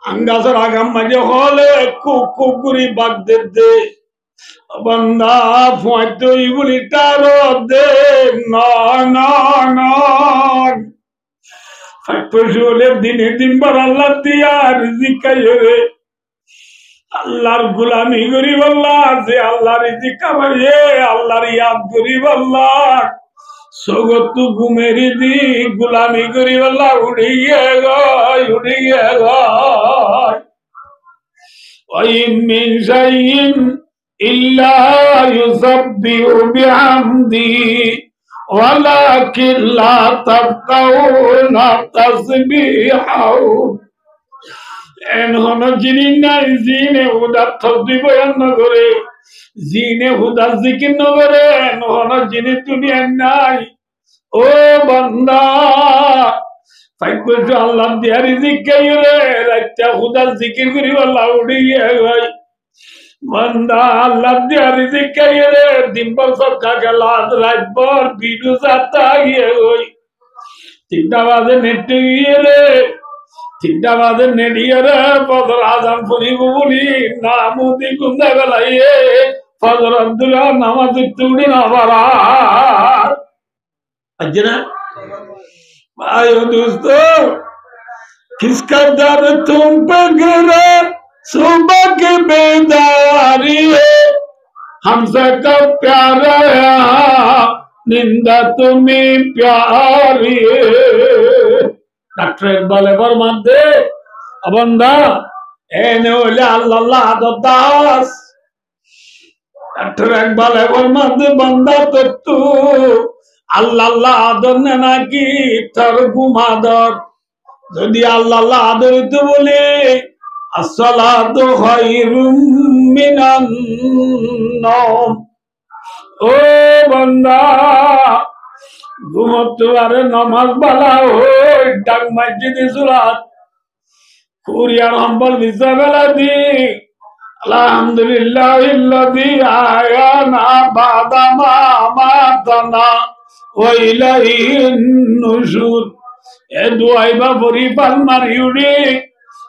Angasar agam maje hole kukuri bagde banda foito ibuli taro de no fakojole dine din bar Allah diya rizq kayre Allahর গোলামি করি আল্লাহ যে আল্লাহর রিজিক কামাইয়ে আল্লাহর ইয়াদ করি আল্লাহ সগত ঘুমেরি দি গোলামি করি আল্লাহ উড়িয়ে গয় ওয়াইম মিন শাইইন ইল্লা ইউসাব্বিহু বিহামদিহি ওয়ালাকিন লা তাফকাহুনা তাসবিহাহু এনহন যিনি নাই জিনে হুদার তসবিহ বয়ান নগরে জিনে হুদার জিকির নগরে এনহন যিনি দুনিয়ায় নাই ও বান্দা ফাইকুজ আল্লাহ দিয়া রিজিক গায়রে রাইতা হুদার জিকির করি আল্লাহ উড়িয়ে গই বান্দা আল্লাহ দিয়া রিজিক গায়রে দিনভর সরকা গেলা রাতভর ভিডিও যাতা গিয়ে গই 3টা বাজে নেট গিয়ে রে 3টা বাজে নেডিয়ারে ফজর আজান পড়িব বলি নামুদি গুন্দা বেলাইয়ে ফজর আব্দুল্লাহ নামাজ তুড়ি না বারা अजना भाइयों दोस्तों किसका दर तुम पे गिरा सुबह की बेदारी है हमसे कब प्यारा निंदा तुम्हें प्यारी है डॉक्टर इकबाल फरमाते बंदा एने ओले अल्लाह तो दास डॉक्टर इकबाल फरमाते बंदा तो तू আল্লাহ আদর না নাকি তোর গুমাদর যদি আল্লাহ আদর তো বলে আসসালাতু খায়রুম মিনান নাওম ও বান্দা ঘুমতো আর নামাজ বালা ওই ডাক মসজিদে সুরাত কুরিয়ার হাম্বল বিসাবেলা দি আলহামদুলিল্লাহিল্লাযী আয়ানা বাদা মা আমাতানা ওয়াইলাইহিন নুশুর এ দুআইবা পরিপাল মারিউডি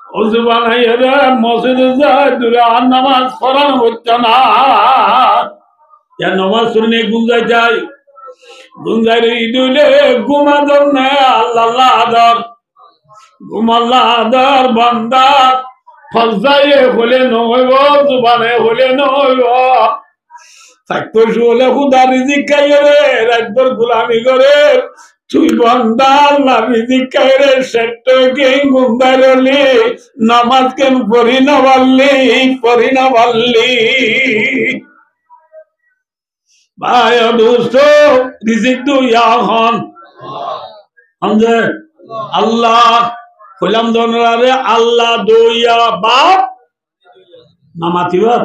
ওযু বানাইরা মসজিদে যায় দূরে নামাজ পড়ানো হচ্ছে না ইয়া নামাজ শুনে গুঞ্জাই যায় গুঞ্জাই দিলে ঘুমাদর না আল্লাহ আদর ঘুমাল্লাহ আদর বান্দা ফজায়ে হলে নইব জুবানে হলে নইব থাকতো শুলে খুদা রিজিক খাইরে রাতভর গোলামি করে তুই বান্দা আল্লাহ রিজিক খাইরে সেট কে গুন্দারলি নামাজ কেন পড়ি না পারলি ভাই দোস্ত রিজিক তো ইয়া হন আমজে আল্লাহ কইলাম দনরারে আল্লাহ দইয়া বাপ নামাতিবা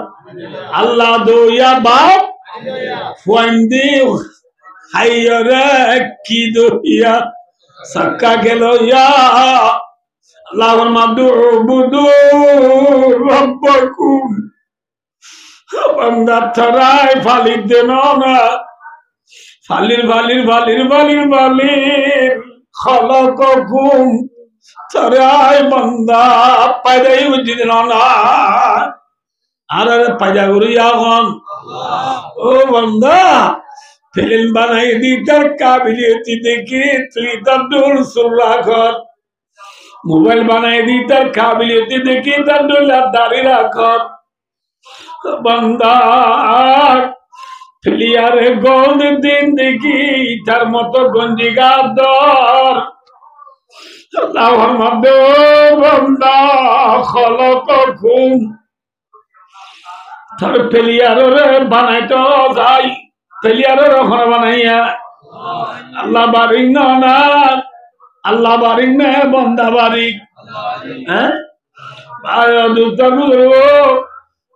আল্লাহ দইয়া বাপ ফুয়ান্দি হাইরে কি দইয়া সাক্কা গেল ইয়া আল্লাহর মাদুবুদু রব্বাকুম বান্দা তরাই ফালি দেন না ফালির খলককুম তরাই বান্দা পাইদাই উজিদ না আরে পাইদা করি এখন ও বান্দা ফিল্ম বানাই দি তার কাবিলিয়তি দেখি তুই তার দূর সুরা কর মোবাইল বানাই দি তার কাবিলিয়তি দেখি তার দৌলাত দাঁড়ি রাখ বান্দা ফিলিয়ারে গোল দিন দেখি তার মতো গঞ্জিগা দর আল্লাহর মধ্যে বান্দা খলককুম তার ফিলিয়ারে বানাইতো যাই ফিলিয়ারে ওখানে বানাইয়া আল্লাহ বারিক না আল্লাহ বারিক না বান্দা বারিক হ্যাঁ আয় দুটা গুলো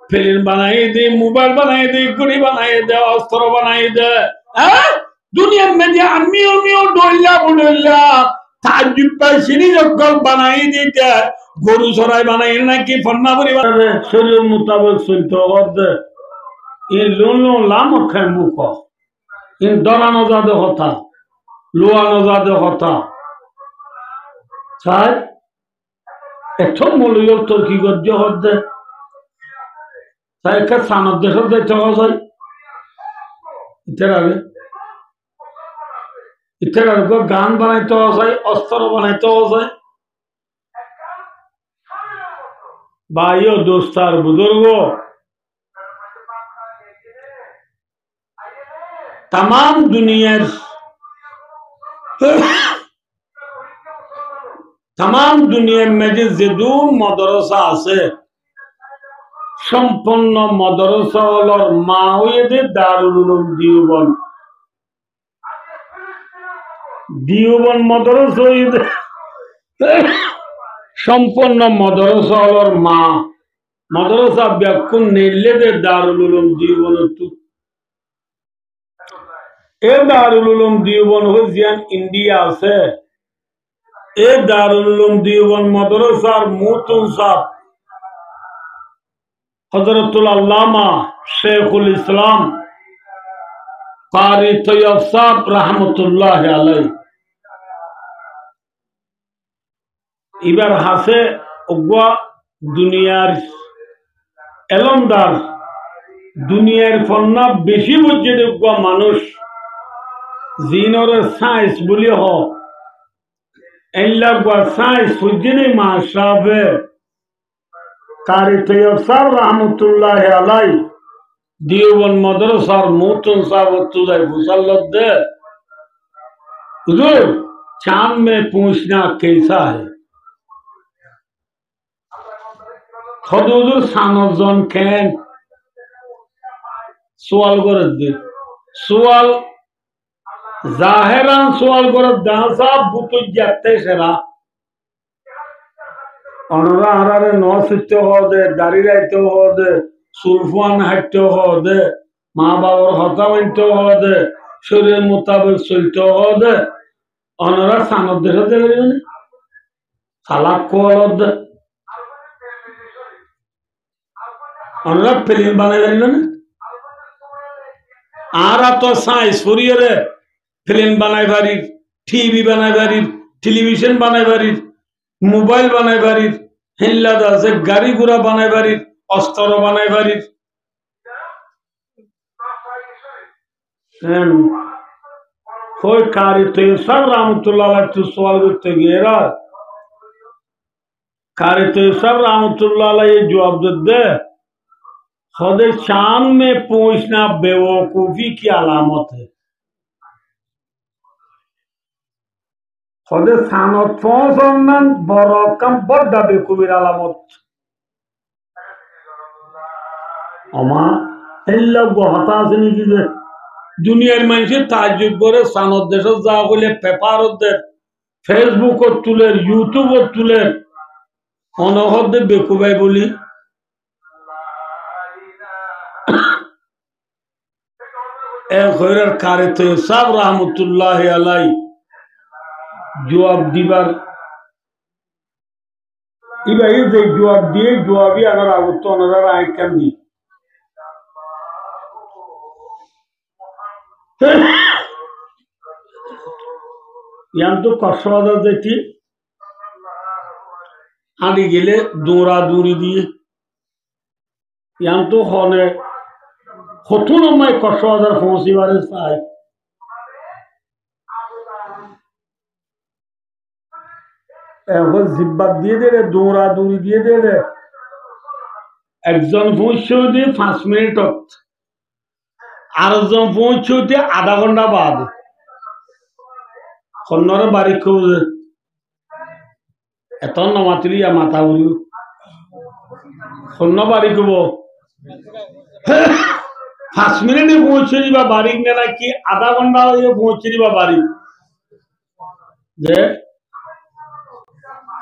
ফিল্ম বানাই দে মোবাইল বানাই দে ঘড়ি বানাই দে অস্ত্র বানাই দে দুনিয়ার মধ্যে আমিও ডইলা তাজ্জুদ পাইছিনি যখন বানাই দিতে গরু সরাই বানাই নাকি ফন্না পরিবার শরীর মোতাবেক চলতে হবে এই লোন লাম খাই মুখ এই দরানো যাতে কথা লোয়ানো যাতে কথা চাই এখন মূল্য তোর কি গজ্য হচ্ছে তাই একটা সানদ দেশের যাইতে হয় ইটার আগে ইটার আগে গান বানাইতে হয় অস্ত্র বানাইতে হয় ভাইও দোস্তার বুজুর্গ तमाम दुनियार तमाम दुनिया में जो मदरसा আছে সম্পূর্ণ মদরসা হলো মাওয়েদে দারুল উলুম দিওবন দিওবন মদরসা হইতে সম্পূর্ণ মদরসা হলো মা মদরসা ব্যাকুন নেলেদে দারুল উলুম দিওবন তু এ দারুল উলুম দিওবন হইয়ান ইন্ডিয়া আছে এ দারুল উলুম দিওবন মদরসার মুতুন সাহেব हजरतुल अल्लामा शेखुल इस्लाम कारी तैयब साहब रहमतुल्लाह अलैह इबार हासे उग्वा दुनियार एलमदार दुनियार फन्ना बेशी बुझे उग्वा मानुष जीनोर साइंस बोली हो एल्ला साइंस बुझे माशाबे कारी तैयब साहब रहमतुल्लाह अलैह दियोबन मदरसार मुतन साहब तुझे मुसल्लत दे हुजूर चांद में पूछना कैसा है खुद हुजूर सानजन कैन सवाल कर दे सवाल जाहिरान सवाल कर दासा बुतु जाते सेरा अनरा हरारे नौसित्य हो दे दारी रहते हो दे सुल्फान हटते हो दे माँ बाबर हता बनते हो दे शरीर मुताबिक चलते हो दे अनरा सानद देश दे गए सालाक को दे अनरा फिल्म बने गए आरा तो साइंस फुरियर फिल्म बनाए बारी टीवी बनाए बारी टेलीविजन बनाए बारी मोबाइल बनाए बारी हिल्ला दासे गाड़ी गुड़ा बनाए बारी अस्त्र बनाए बारी कोई कारी तो सब रहमतुल्लाह अलैह तो सवाल करते गेरा कारी तो सब रहमतुल्लाह अलैह ये जवाब दे खुदे चांद में पहुंचना बेवकूफी की अलामत है खुदे सानत पहुंचना बड़ा कम बड़ा बेवकूफी अलामत अमा इल्ला गुहता से नहीं की दुनियार मानसी ताज्जुब करे सानत देश जा बोले पेपर दे फेसबुक और तुले यूट्यूब और तुले अनहद दे बेवकूफी बोली कारी तो सब रहमतुल्लाह अलैह जवाब दीबार इबा ये जवाब दिए जवाब ही अगर आगुत तो अनरा आए कर दी यहाँ तो कस्वादा देखी आदि गिले दूरा दूरी दिए यहाँ तो होने खुतुन में कस्वादा फोंसी वाले साए वो जिब्बत दिए दे रहे दूरा दूरी दिए दे रहे একজন পৌঁছে দিয়ে 5 মিনিট আরেকজন পৌঁছে দিয়ে আধা ঘন্টা বাদ খন্নরে বাড়ি খুব এত নমাতিলি মাথা উড়ি খন্ন বাড়ি খুব 5 মিনিটে পৌঁছে দিবা বাড়ি না কি আধা ঘন্টা পৌঁছে দিবা বাড়ি যে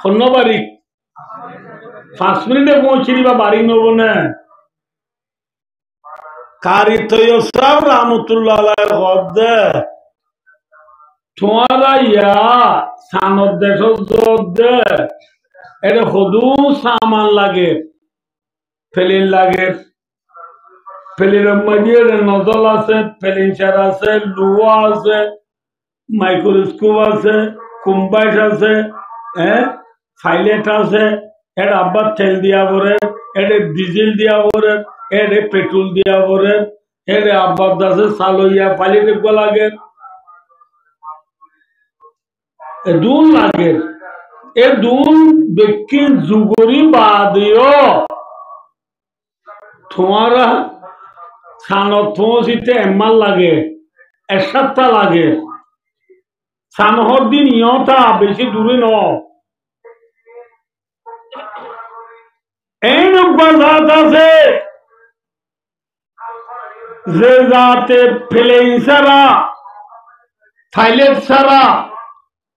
খন্ন বাড়ি 5 মিনিটে পৌঁছে দিবা বাড়ি নেব না कारी तो यो सब रहमतुल्लाह अलैह होदे तुम्हारा या सानद देशो जोदे एरे खुदू सामान लागे फिलिन लागे फिलिन मजे नजल आसे फिलिंचार आसे लुआ आसे माइक्रोस्कोप आसे कुम्बाइश आसे फाइलेट आसे এটা আব্বার তেল দিয়া ভরে, এটা ডিজেল দিয়া ভরে, এটা পেট্রোল দিয়া ভরে, এটা আব্বার দাসে চালইয়া পালি দেখব লাগে, দুন লাগে। এ দুন ব্যক্তি যুগরি বাদিও তোমারা সানত পৌঁছিতে এমাল লাগে, এক সপ্তাহ লাগে। সানহর দিন ইয়তা বেশি দূরে ন। এই জাত আছে যে জাতে প্লেন ছাড়া, পাইলট ছাড়া,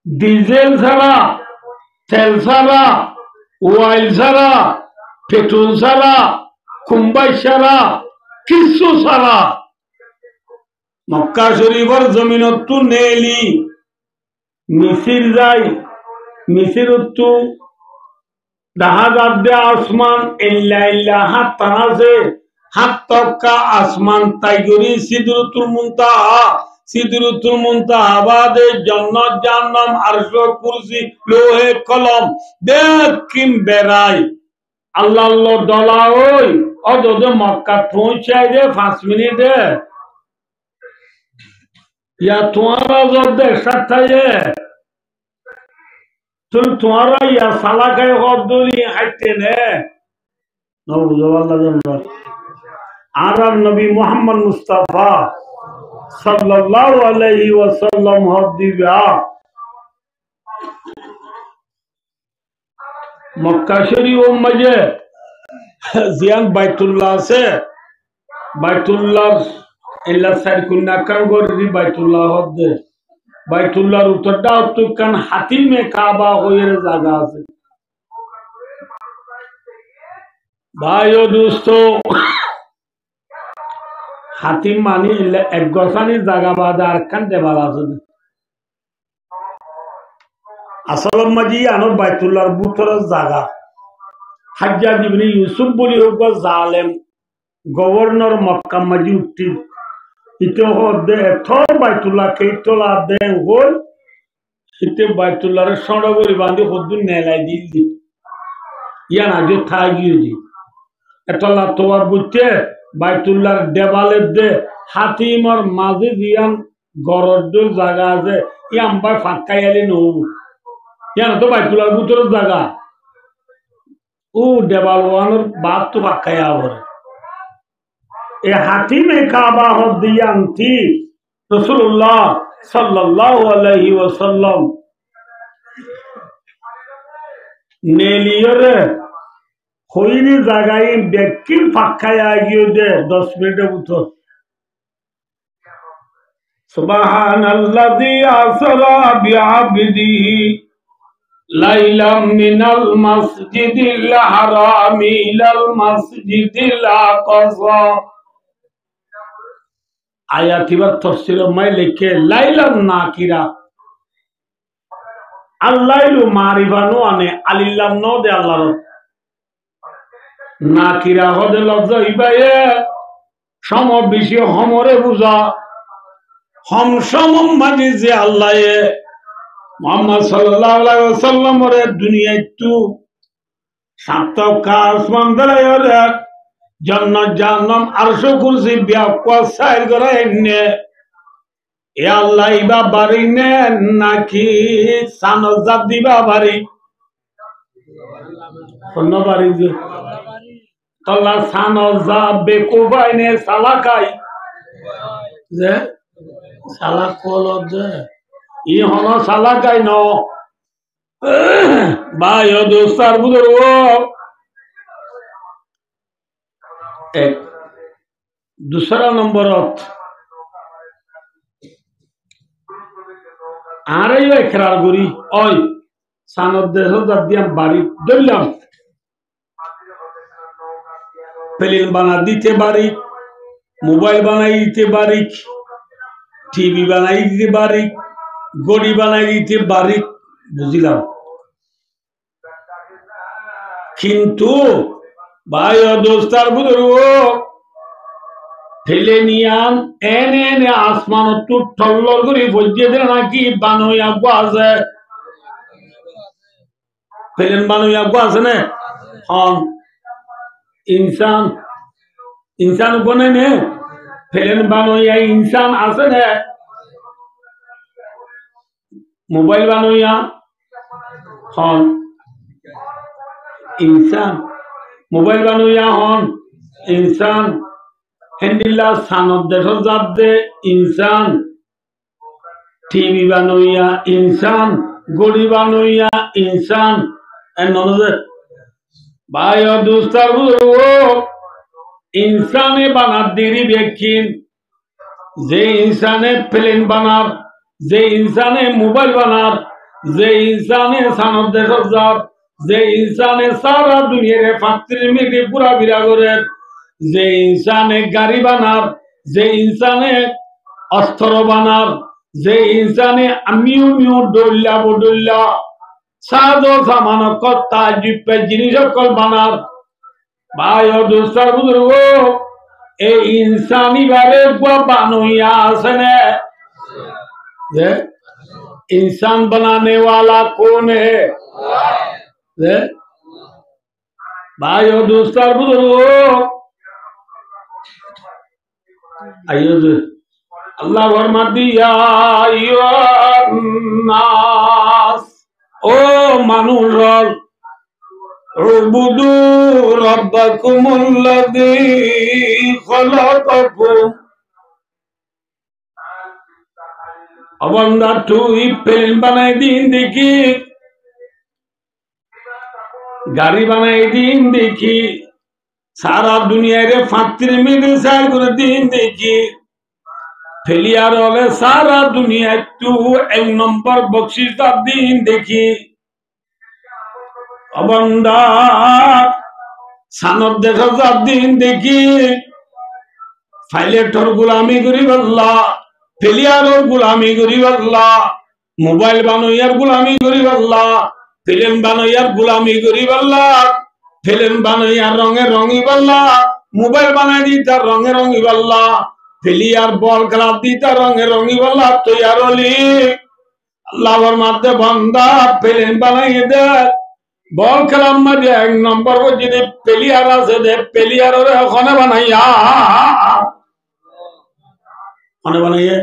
ডিজেল ছাড়া, তেল ছাড়া, অয়েল ছাড়া, পেট্রোল ছাড়া, কুম্বাই ছাড়া, কিছু ছাড়া মক্কা শরীফের জমিনত নেলি মিসির যাই, মিসিরত্তু দাহাদ আসমান ইল্লা ইল্লা হাত তানাছে, হাত তক্কা আসমান তাইগরি সিদরতুল মুনতাহা, সিদরতুল মুনতাহা বাদে জান্নাত জাহান্নাম আরশ কুরসি লোহে কলম দেখিম বেড়াই। আল্লাহ আল্লাহ দলা ওই অদদ মক্কা পৌঁছাই দে 5 মিনিটে या तुम्हारा जब दे सकता है तुम्हारा या साला का गद्दुली हटते ने आरब नबी मोहम्मद मुस्तफा सल्लल्लाहु अलैहि वसल्लम हदिया मक्का शरीफ मजे जियान बैतुल्लाह से बैतुल्लाह इल्ला सरकुन्ना कंगोरी बैतुल्लाह हदे बैतुल्लाह उतरदा तो कन हाथी में काबा होयर जगह से भाइयों दोस्तों हाथी मानी इल्ला एक गोसानी जगह बादार कंदे वाला से असल मजी आनो बैतुल्लाह बुतर जगह हज्जाज इब्ने यूसुफ बोली होगा जालिम गवर्नर मक्का मजी उठी इतो होदे थो बैतुल्लाह के तोला दे होल इते बैतुल्लाह रे सोंडगोरी बांधी होदु नेलाई दिल्ली या ना जो थागी जी एतला तोवर बुते बैतुल्लाह देवाले दे हातिमर माझे जियान गरद जागा আছে ইয়াম বাই ফাঁকাইলে নো या ना तो बैतुल्लाह बुतर जागा ও দেওয়ালওয়ানোর বাপ তো ফাঁকায়া ওরে ए हाथी में काबा हो दियांती रसूलुल्लाह सल्लल्लाहु अलैहि वसल्लम नेलियरे होइनी जागाई बेकिन फाक्काया गियो दे 10 मिनट उठो सुबहानल्लाजी असरा बिअब्दिही लाइलाम मिनल मस्जिदिल हरामी इलल मस्जिदिल अक़सा आयातिबर तफसीर में लिखे लाइलाम नाकिरा अल्लाइलु मारिफानो आने अलिल्लाम नो दे अल्लाह नाकिरा हो दे लफ्ज़ इबाये सम बिशी हमरे बुझा हम सम मानी जे अल्लाह ये मोहम्मद सल्लल्लाहु अलैहि वसल्लम रे दुनिया तू सात का आसमान दले रे जन्नत जहन्नम अर्श कुर्सी ब्याक्वा साइर करे ने ए अल्लाह इबा बारी ने नाकी सानजाब दिबा बारी कोन बारी जे अल्लाह सानजाब बेकुबाई ने सालाकाई जे साला कोलो जे ये होना साला का ही नो भाइयों दोस्तों बुजुर्गो एक दूसरा नंबर आरे यो इकरार करी ओय सानद देशो जदिया बारी दल्लाम प्लेन बना दीते बारी मोबाइल बनाई दीते बारी टीवी बनाई दीते बारी गड़ी बनाई दीते बारी बुझिलाम किंतु भाई और दोस्तार बुजुर्गो फेलेनियान एने आसमान तो टल्लर करी बज्जे दे ना कि बानो या गुआज़ फेलेन बानो या गुआज़ ने হন ইনসান ইনসান বনে নে ফেলেন বানোয়া ইনসান আছে না মোবাইল বানোয়া হন ইনসান মোবাইল বানোয়া হন ইনসান হেন্ডিল্লা সানত দেশ যাবে ইনসান টিভি বানোয়া ইনসান গড়ি বানোয়া ইনসান ভাই দুস্তার ইনসানে বানার দেরি বেকিন যে ইনসানে প্লেন বানার যে ইনসানে মোবাইল বানার যে ইনসানে সানত দেশ যার যে ইনসানে সারা দুনিয়ারে 35 মিনিটে পুরা বিরা করে যে ইনসানে গাড়ি বানার যে ইনসানে অস্ত্র বানার যে ইনসানে আমিও ডল্লা বডল্লা সাদো সামান কত্তা জিপে জিনিস সকল বানার ভাই ও দোস্তার বুজুর্গ এই ইনসানি ভাবে বানোয়া আছে না इंसान बनाने वाला कौन है भाइयों दोस्तों बुजुर्गों आइए अल्लाह फरमाती या नास ओ मानुष उबुदू रब्बकुमुल्लज़ी खलक़कुम अबंदा तुई प्लेन बनाई दिन देखी गाड़ी बनाई दिन देखी सारा दुनिया रे 35 मिनट साल করে दिन देखी फेलियर होले सारा दुनिया तू एक नंबर बख्शिश दा दिन देखी अबंदा सानद देखा दा दिन देखी फाइलेटर गुलामी करी अल्लाह প্লেয়ারের গোলামি করি আল্লাহ মোবাইল বানোয়ার গোলামি করি আল্লাহ ফিল্ম বানোয়ার গোলামি করি আল্লাহ ফিল্ম বানোয়ার রঙে রঙি আল্লাহ মোবাইল বানাই দি তার রঙে রঙি আল্লাহ প্লেয়ার বল খেলা দি তার রঙে রঙি আল্লাহ তৈয়ার হলি আল্লাহর মধ্যে বান্দা ফিল্ম বানাই দে বল খেলার মধ্যে এক নম্বর যদি প্লেয়ার আছে দে প্লেয়ারের ওখানে বানাইয়া बनाइए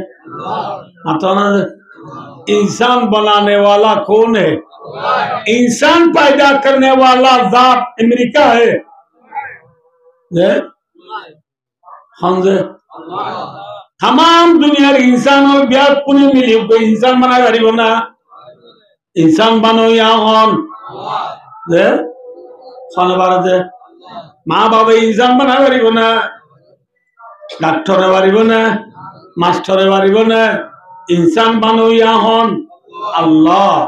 इंसान बनाने वाला कौन है इंसान पैदा करने वाला जात अमेरिका है तमाम दुनिया इंसान और ब्याज पुणे मिली कोई इंसान बना गरीब ना इंसान बनो यहाँ माँ बाबा इंसान बना गरीब ना डॉक्टर गरीब ना मास्टर बारिबने इंसान बानोया हन अल्लाह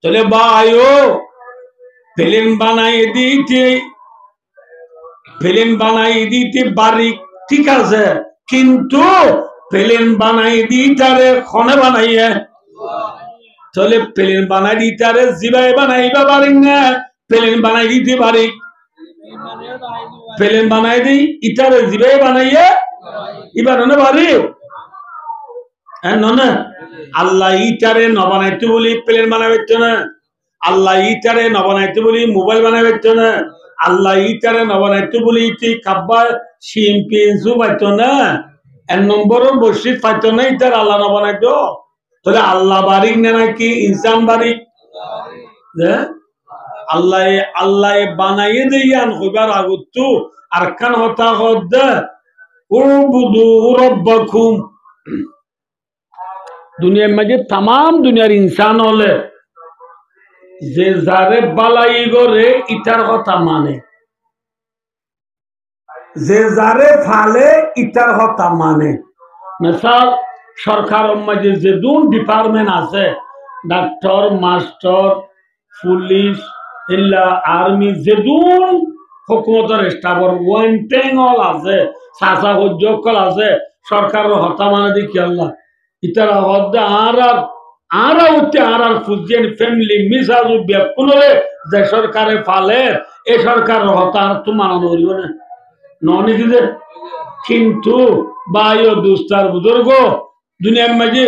चले भाइयो फिल्म बनाई दीते बारीक ठीक है किंतु फिल्म बनाई दीतारे खने बनाइए चले फिल्म बनाई दीतारे जिबाई बनाई बारिंगे फिल्म बनाई दीते बारीक फिल्म बनाई दी इतारे जिबाई बनाइए इबार न बारीक আল্লাহ ইটারে ন বানাইতে বলি প্লেন বানাইতে না আল্লাহ ইটারে ন বানাইতে বলি মোবাইল বানাইতে না আল্লাহ ইটারে ন বানাইতে বলি ইতি কাব্বা শিম্পিনসু পাইতো না এক নম্বরের মসজিদ পাইতো না ইটার আল্লাহ ন বানাইতো তাহলে আল্লাহ বারিক না নাকি ইনসান বারিক আল্লাহ আল্লাহ বানাইয়ে দেয়ান হইবার আগতো আরকান হতা হদ উবুদু রাব্বাকুম दुनिया में जो तमाम दुनिया इंसान होले जे जारे बालाई गोरे इटार होता माने जे जारे फाले इटार होता माने मिसाल सरकार मजे जे दून डिपार्टमेंट आसे डॉक्टर मास्टर पुलिस इल्ला आर्मी जे दून हुकूमतर स्टाफर वन टेंग ऑल आसे सासा उद्योग आसे सरकार होता माने दी क्या अल्लाह इतना होता आरा उठते आरा फुजियन फैमिली मिसाजु बेकुनले जे सरकारे फाले ए सरकार होता तो मानानो হইব না ননি দিদে কিন্তু ভাইও দুস্তার বুজুর্গ দুনিয়ার মাঝে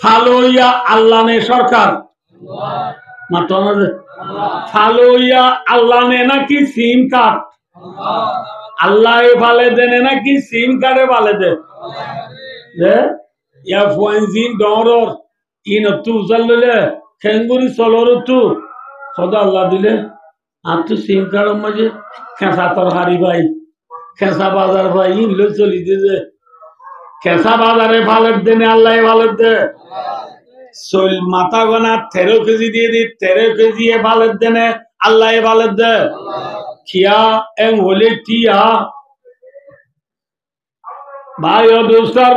ফালো ইয়া আল্লাহ নে সরকার মাত্র ফালুইয়া আল্লাহ নে নাকি সিম কার্ড আল্লাহ ভালে দেনে নাকি সিম কার্ডে ভালে দে ইয়া ফুয়াইজিন ডরর ইন তু জাল্লে খেঙ্গুরি চলর তু সদা আল্লাহ দিলে আর তো সিম কার্ড মাঝে খেসা তরহারি ভাই খেসা বাজার ভাই ইন লো চলি দে খেসা বাজারে ভালের দেনে আল্লাহ ভালের দে চল মাথা গোনা 13 কেজি দিয়ে দি 13 কেজি এ ভালের দেনে আল্লাহ ভালের দে খিয়া এম হলে টিয়া ভাই ও দোস্তার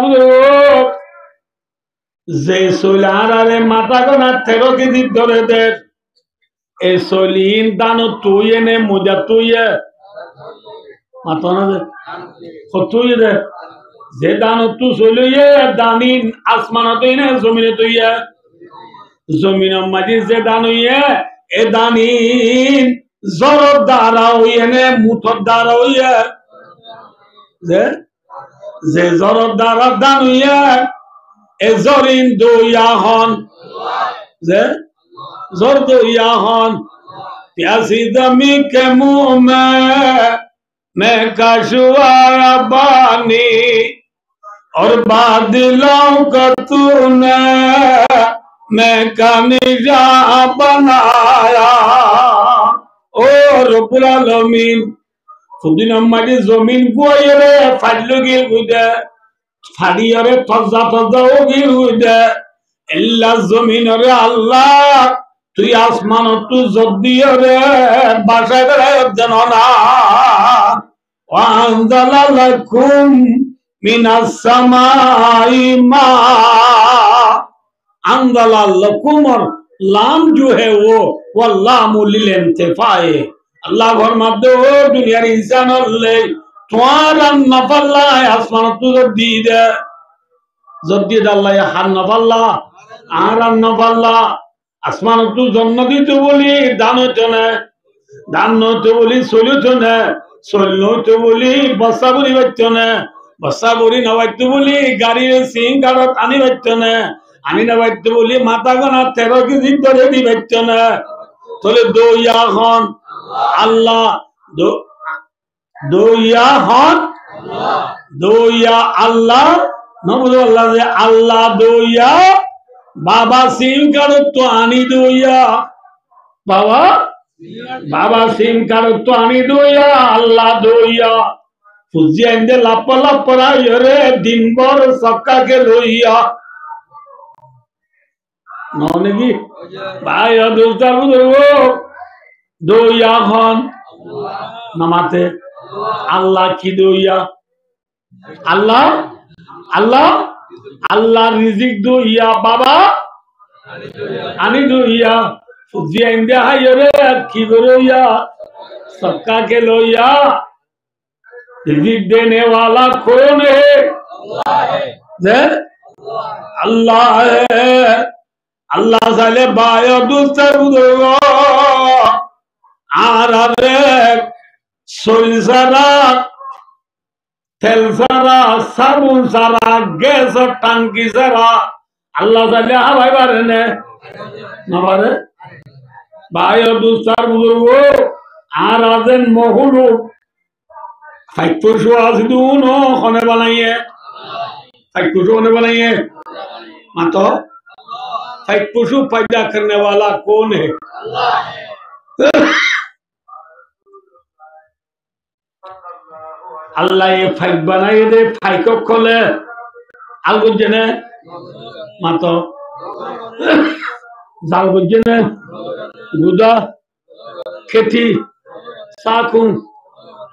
যে চইলার আরে মাথা গোনা 13 কেজি ধরে দে এই চলিন দানো তুই এনে মোজা তুই মাথা না দে তুই দে যে দানো তু চলিয়ে দানিন আসমান তুই না জমিনে তুই জমিন মাঝে যে দান হইয়ে এ দানিন জরর দ্বারা হইয়ে নে মুঠর দ্বারা হইয়ে যে জরর দ্বারা দান হইয়ে এ জরিন দইয়া হন যে জর দইয়া হন प्यासी दमी के मुंह में कशुआ बानी और बादलों को तूने मैं कानिजा बनाया ओ रब्बुल आलमीन खुदिन अम्माजी जमीन बुआये रे फाडलु गिल गुदे फाड़िया रे फजा फजा हो गिल गुदे इल्ला जमीन रे अल्लाह তুই আসমান তু জদ্দিয় রে বাসা করে জানা ওয়ানজালা লাকুম মিনাস সামাই মা अंदला लकुम और लाम जो है वो लाम लिल इंतिफाए अल्लाह फरमाते हो दुनियार इंसान ले तुम्हारा नफल्ला आसमान तू जद्दीद अल्लाह हार नफल्ला आरा नफल्ला आसमान तू जन्म दिते बोली दान होते ना दान होते बोली सोली होते ना सोली होते बोली बसा बोली बच्चों ने बसा बोली नवाइते बोली गाड़ी सिंह गाड़त आनी बच्चों ने आनी नवाइते बोली माता को ना 13 की दिन तो रेडी बच्चों ने तोले दो या खान अल्लाह दो या खान दो या अल्लाह न बोलो अल्लाह से अल्लाह दो या बाबा सिंह करो तो आनी दो या बाबा बाबा सिंह करो तो आनी दो या अल्लाह दो या फुजिया इंदे लापा लापरा यरे दिन भर सबका के लोहिया नौने की भाई और दोस्तार बुजुर्गो दो या खान नमाते अल्लाह की दो या अल्लाह अल्लाह अल्लाह रिजिक दो या बाबा आनी दो या फुजिया इंडिया है ये की दो या सबका के लो या रिजिक देने वाला कौन है अल्लाह है अल्लाह साले बायो दूसर बुजुर्गो आरे सोलसरा तेल सारा साबुन सारा गैस और टांकी सारा अल्लाह साले हाँ भाई बारे ने ना बारे भाई और दूसरा बुजुर्गो आराधन मोहल्लो फैक्टोशो आज दूनो होने बनाइए फैक्टोशो होने बनाइए मातो फैक्टोशो पैदा करने वाला कौन है अल्लाह ये फाइक बनाई दे फाइक को खोले अलगु जने मातो जालगु जने गुदा खेती साकुं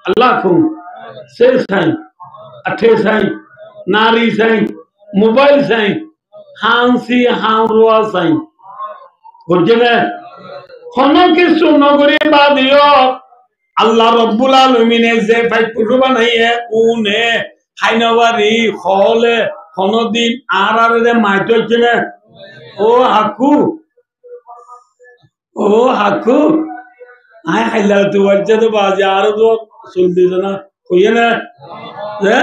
अल्लाह कुं से साई अठे साई नारी साई मोबाइल साई हांसी हांरुआ साई गुजने होनो की सुनो गुरी बादियो अल्लाह रब्बुल आलमीन जे फैक्टोशो बनाई है उने हाइनवारी खोले होनो दिन आरारे दे माइतो चने ओ हाकू आय हाइला तू वच्चे तो बाजार तो सुन दे ना कोई ना जे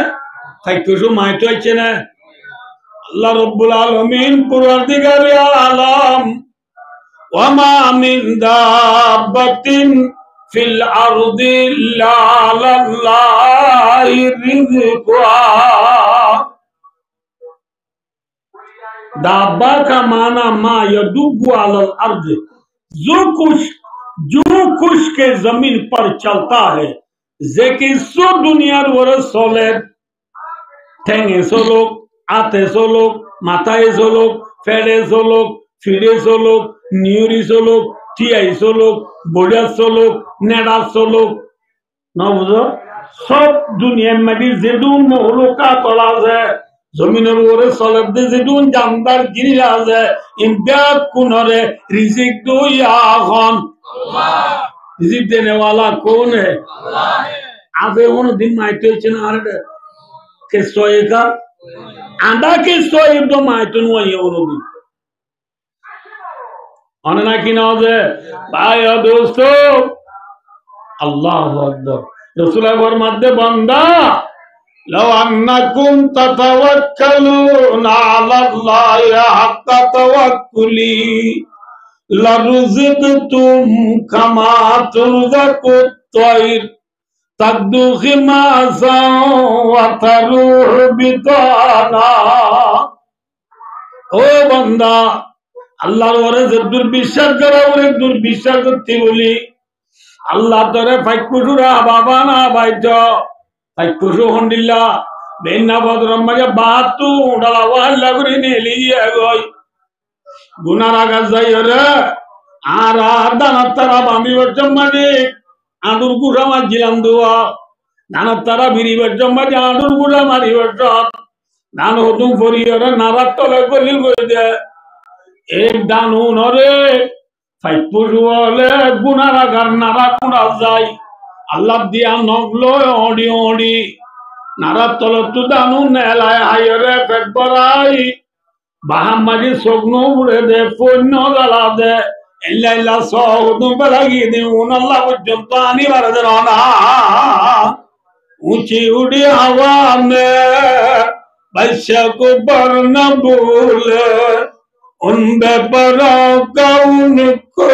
फैक्टोशो माइतो चने अल्लाह रब्बुल आलमीन परवरदिगार आलम ওয়ামা মিন দাব্বাতিন ফিল আরদি ইল্লা আলাল্লাহি রিজকুহা। दाबा का माना मा यदुब्बु अलल अर्ज, जो कुछ के जमीन पर चलता है, जेकि सो दुनियार वरस सोले ठेंगे सोलोक, आते सोलोक, माताए सोलोक, फेड़े सोलोक, फिरे सोलोक, न्यूरी सोलोक, टियाई सोलोक, बोड़ा सोलोक, नेड़ा सोलोक, ना बुझो सब दुनिया में भी जेदून मोहलोका तोला है जमीনের উপরে চলতে যেদুন জানদার জিনিস আছে ইমদাদ কোনরে রিজিক দুইয়া এখন আল্লাহ রিজিক দেने वाला कौन है अल्लाह है। आगे उन दिन माइटे चनार के सोएगा आंदा के सोए दो माइटन वो ये उन दिन अनना की नौजे भाई और दोस्तों अल्लाह अकबर रसूल फरमाते बंदा لو أنكم تتوكلون على الله حق توكلي لرزقتم كما ترزق الطير تغدو خماسا وتروح بطانا। ओ बंदा अल्लाहर ওরে যে দুর্বিশ্বাস করে ওরে দুর্বিশ্বাস করতে বলি আল্লাহ তোরে ফাইকুরা বাবা না বাইতো Kusu Hondilla, Benna Badramaya Batu, Dalawa, Lagrin, Eliagoi, Gunaraga Zayara, Ara, Danatara, Bami, Jamani, Andurgurama Jilandua, Nanatara, Biri, Jamani, Andurgurama, River, Nanotum for year, Naratola, Ek Danu Nore, Faikuale, Gunaraga, Narakuna Zai. Allah dia noglo odi odi naratolo tu danu nelai ayere fekbarai bahamadi sogno ure de fonno galade illa illa sohudum balagi de un Allah vujjantani varadarana ऊंची उड़ी हवा में बच्चा को बरना भूले उन बेपराव का उनको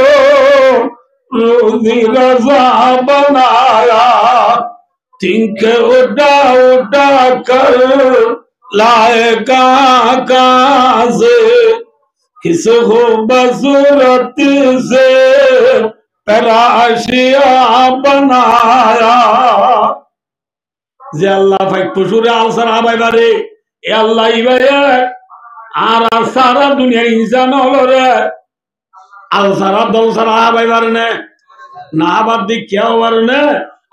रोजी रजा बनाया तिनके उड़ा उड़ा कर लाए कहाँ से किस खूबसूरत से तराशिया बनाया जे अल्लाह फाइक पुशुरे आलसारा बाइबारे ए अल्लाह इबारे आर सारा दुनिया इंसान होलो रे आलसारा दलसारा बाइबारे ने ना बादी क्या वरने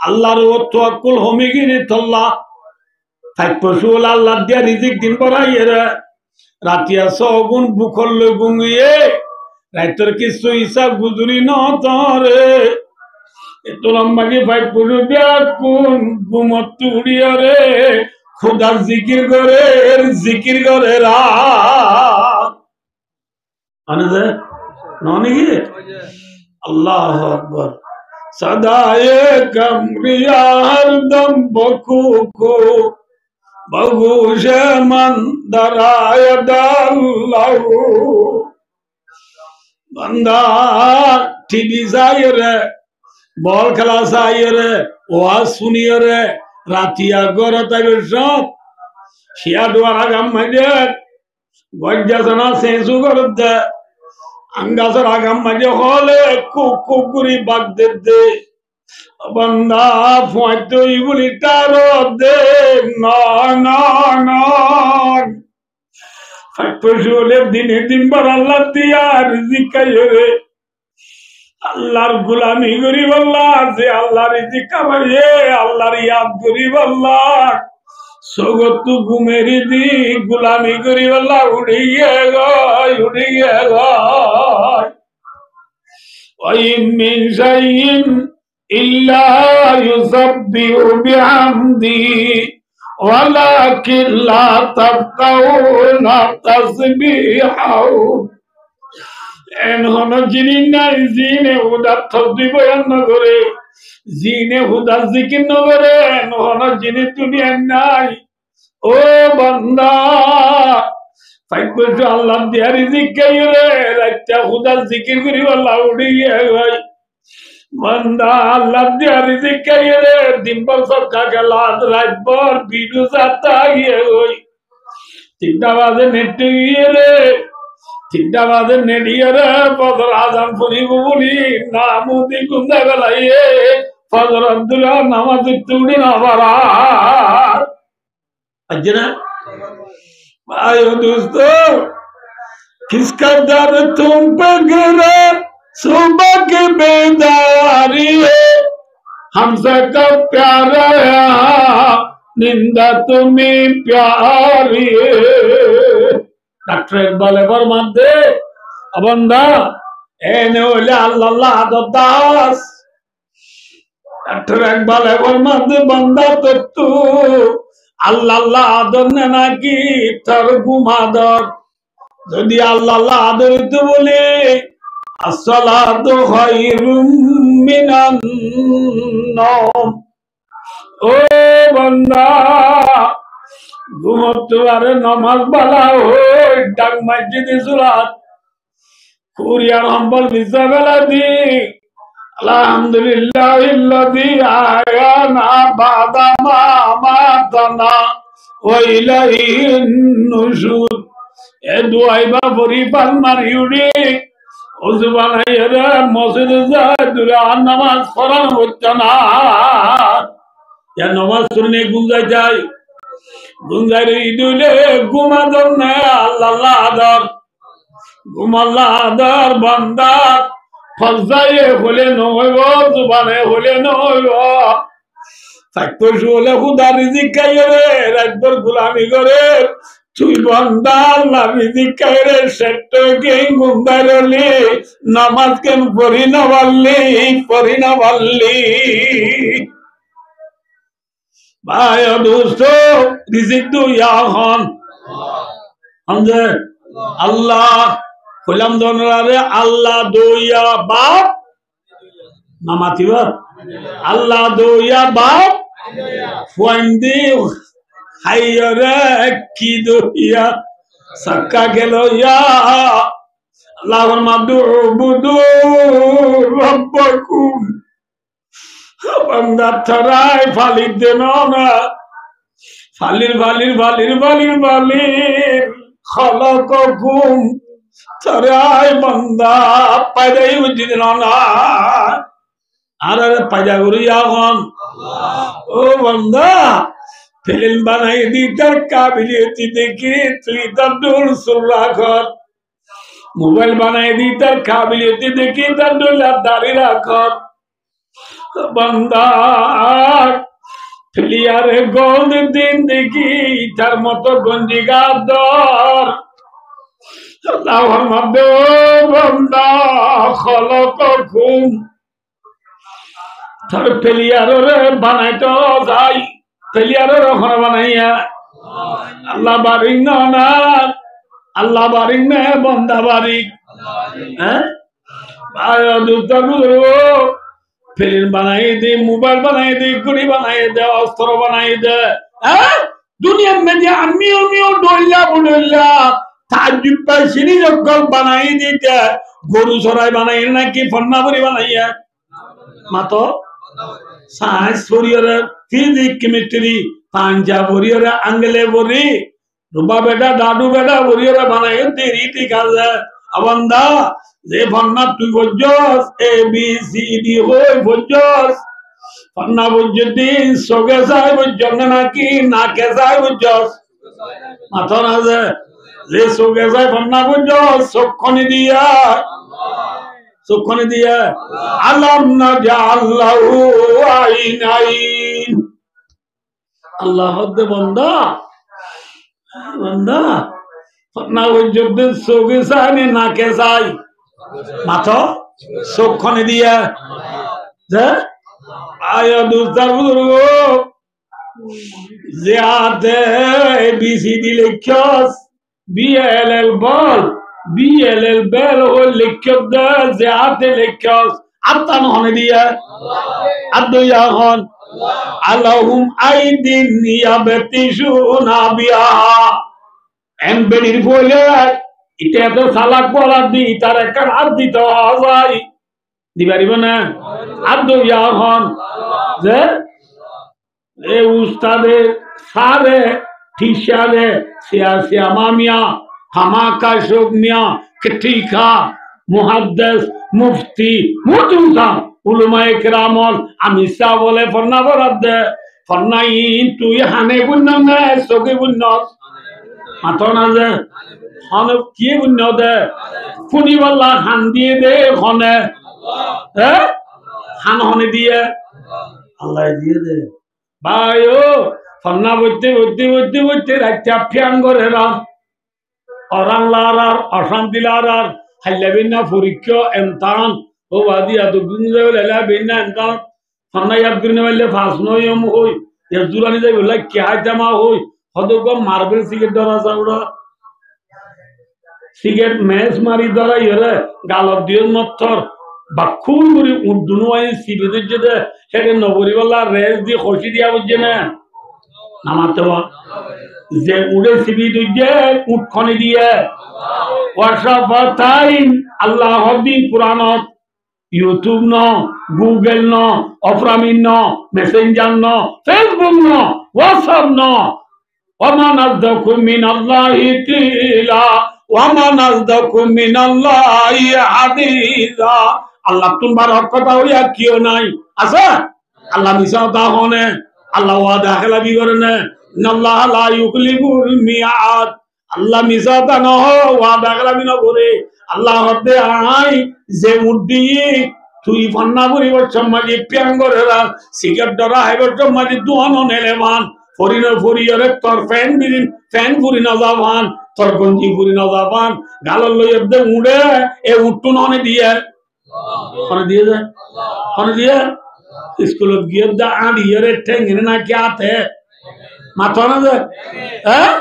अल्लाह रो तवक्कुल होमिगी नि तल्ला फाइक पुशुल अल्लाह दिया रिजिक दिन बराई रे रातिया सोगुन बुखल गुंगिए राइतर की सुइसा गुजरी न तारे तो लम्बा की भाई पुरु दिया कुन गुमत उड़िया रे खुदा जिकिर करे रा अनदे नौनी की अल्लाह अकबर सदाए कमरिया हरदम बकू को बगुश मंदराय दाल्लाहु बंदा टीवी जायर बॉल खेला साइरे ओआज सुनिए रातिया गोरता सब शिया द्वारा गम मजे गज्जासना सेंसु करते अंगासरा गम मजे होले कुकुरी बाग दे बंदा फुआतो इगुली तारो दे ना ना ना फटफुले दिन भर अल्लाह दिया रिज़िक करे अल्लाहर गुलामी करी अल्लाह से अल्लाह रिज़िक कमाए अल्लाहर याद करी अल्लाह सोगतु घुमेरी दी गुलामी करी अल्लाह उड़िएगा वइमिन शैइन इल्ला युसब्बिहु बिहम्दी वलाकिन ला तफ्क़हूना तस्बीहहु एन होनो जिनी नाई जीने हुदा तस्बीह बयान न करे जीने हुदा जिकिर न करे एन होनो जिनी दुनिया नाई ओ बंदा ফাইকুলটো আল্লাহ দিয়া রিজিক খাইরে রাইতা খুদা জিকির করি আল্লাহ উড়ি গই বান্দা আল্লাহ দিয়া রিজিক খাইরে দিনভর সরকা গেলা রাতভর ভিডিও চাতা গিয়ে গই 3টা বাজে নেট গিয়ে রে 3টা বাজে নেট গিয়ে রে ফজর আজান পড়িব বলি নামুদি গুন্দা গলাইয়ে ফজর আব্দুল্লাহ নামাজ তুড়ি না বারা আজনা आयो दोस्तों किसका दर तुम पे गिरा सुबह की बेदारी है हमसे कब प्यार है निंदा तुम्हें प्यारी है डॉक्टर इकबाल फरमाते बंदा एने ओले अल्लाह दास डॉक्टर इकबाल फरमाते बंदा तो तू আল্লাহ আদর নাকি তার গুমাদর যদি আল্লাহ আদর তো বলে আসসালাতু খায়রুম মিনান নাওম ও বান্দা ঘুমোতে পারে নামাজ বালা ওই ডাক মসজিদে সুরাত কুরিয়ার হাম্বল বিসা বেলা দি আলহামদুলিল্লাহিল্লাযী আয়ানা বাদা মা মাতানা ওয়া ইলাইহিন নুশুর এ দুআইবা পরিপাল মারিউডি ওজবানাইরা মসজিদে যায় দুরা নামাজ পড়ানো হচ্ছে না ইয়া নামাজ শুনে গুঞ্জাই যায় গুঞ্জাই ইদুলে ঘুমাদর না আল্লাহ আদর ঘুমাল্লাহ আদর বান্দা ফজায়ে হলে নয় জুবানে হলে নয় থাকতো শুলে খুদা রিজিক খাইরে রাতভর গোলামি করে তুই বান্দা আল্লাহ রিজিক খাইরে সেট কে গুন্দারলি নামাজ কেন পড়ি না পারলি ভাই দোস্ত রিজিক তো ইয়াখন আমজে আল্লাহ কইলাম দনরারে আল্লাহ দইয়া বাপ নামাতিবা আল্লাহ দইয়া বাপ ফুয়ান্দি হাইরে কি দইয়া সাক্কা গেল ইয়া আল্লাহর মাবুদু রব্বাকুম বান্দা তরাই ফালিদ দেন না ফালির খালাকাকুম তরাই বান্দা পায়দাই উজিদ না আর পায়দা করি এখন ও বান্দা ফিল্ম বানাই দি তার কাবিলিয়তি দেখি তুই তার দূর সুরা কর মোবাইল বানাই দি তার কাবিলিয়তি দেখি তার দৌলত দাঁড়ি রাখর বান্দা ফিলিয়ারে গোল দিন দেখি তার মতো গঞ্জিগার দর আল্লাহর মধ্যে বান্দা খলককুম তার ফিলিয়ারে বানাইতো যাই ফিলিয়ারে রখন বানাইয়া আল্লাহ বারিক না আল্লাহ বারিক না বন্দা বারিক হ্যাঁ আয় দুটা গুরু ফিল্ম বানাই দে মোবাইল বানাই দে গুড়ি বানাই দে অস্ত্র বানাই দে দুনিয়ার মধ্যে আমিও ডইলা তাজ্জুদ পাইছিনি যখন বানাই দিতে গরু চড়াই বানাই নাকি ফন্নাবরি বানাইয়া মাতো সায়েন্স পড়িয়রে ফিজিক্স কেমিস্ট্রি পাঞ্জা পড়িয়রে আঙ্গলে পড়ি রুবা বেটা দাদু বেটা পড়িয়রে বানাই দেরি ঠিক আছে আবান্দা যে ফন্না তুই বজস এ বি সি ডি হই বজস ফন্না বজদিন সগে যায় বজন নাকি নাকে যায় বজস মাথা না যে সগে যায় ফন্না বজস সক্ষনি দিয়া আলাম না জাল্লাহু আইনাইন আল্লাহ দে বান্দা ফন্না বজদিন সগে যায় নাকে যায় মাথা সক্ষণে দিয়া যে আয়া দুস্তার বুজুর্গ যে আতে এবিসিডি লিখছস বিএলএল বল বিএলএল বেল ও লিখছস যে আতে লিখছস আত্তা নহনে দিয়া আদয়া হন আল্লাহুম আইদিন ইয়াবতিশুনা বিহা বেডির বলে এটা এত সালাক বলার দি তার একটা হাত দিতে হয় দিবারিব না আর দইয়া হন যে এ উস্তাদে সারে ঠিসারে সিয়া মামিয়া হামাকা শোক মিয়া কেঠিকা মুহাদ্দিস মুফতি মুতুসা উলামায়ে কেরামল আমি সা বলে ফরনা বরাদ দে ফরনাই তুই হানে বুন্না না সগে বুন্না মাতনা যে হনে কি বুন্না দে ফুনি বল্লা হান দিয়ে দে হনে হ্যাঁ হান হনে দিয়ে আল্লাহ দিয়ে দে ভাইও ফন্না বইতে রাখতে ফিয়ান করে রাম অরান লারার অশান্তি লারার হাইলাবিনা পরীক্ষা এমতান ও বাদি এত গুঞ্জে লেলা বিনা এমতান ফন্না ইয়াদ গুনে মাইলে ফাস নয়ম হই এর জুরানি যাই বলে কি হাইতামা হই হদক মার্বেল সিগারেট ধরা যাওড়া সিগারেট ম্যাচ মারি ধরা ইরে গালত দিও মত্তর বাকুল করে উদ্দুনো আই সিবিদের যেতে সেটা নবরিবাল্লা রেস দিয়ে খসি দিয়া বুঝছে না নামাতে যে উড়ে সিবি দুইজে উঠখনি দিয়ে হোয়াটসঅ্যাপ টাইম আল্লাহ হদ্দিন পুরাণত ইউটিউব ন গুগল ন অফরামিন ন মেসেঞ্জার ন ফেসবুক ন হোয়াটসঅ্যাপ ন ওমান আযদাকু মিনাল্লাহি কিলা ওমান আযদাকু মিনাল্লাহি হাদিসা আল্লাহ তোমার হক কথা হইয়া কিও নাই আছে আল্লাহ মিছা তা হনে আল্লাহ ওয়াদা খেলাবি করে না ইন্নাল্লাহ লা ইউখলিফুল মিয়াদ আল্লাহ মিছা তা ন ওয়াদা খেলাবি না করে আল্লাহ হদে আই যে উড্ডি তুই ফন্না পরিবর সমাজে পিয়াঙ্গরেরা সিগারেট ধরা হাইবর সমাজে দুহান নেলেমান ফরিনের ফরিয়রে তোর ফ্যান ফুরি না যাবান তোর গঞ্জি ফুরি না যাবান গালর লই দে উড়ে এ উঠটু ননে দিয়ে কোনে দিয়ে যায় কোনে দিয়ে স্কুল গিয়ে দা আড়িয়ে ঠেঙ্গে না কি আতে মাথা না যে হ্যাঁ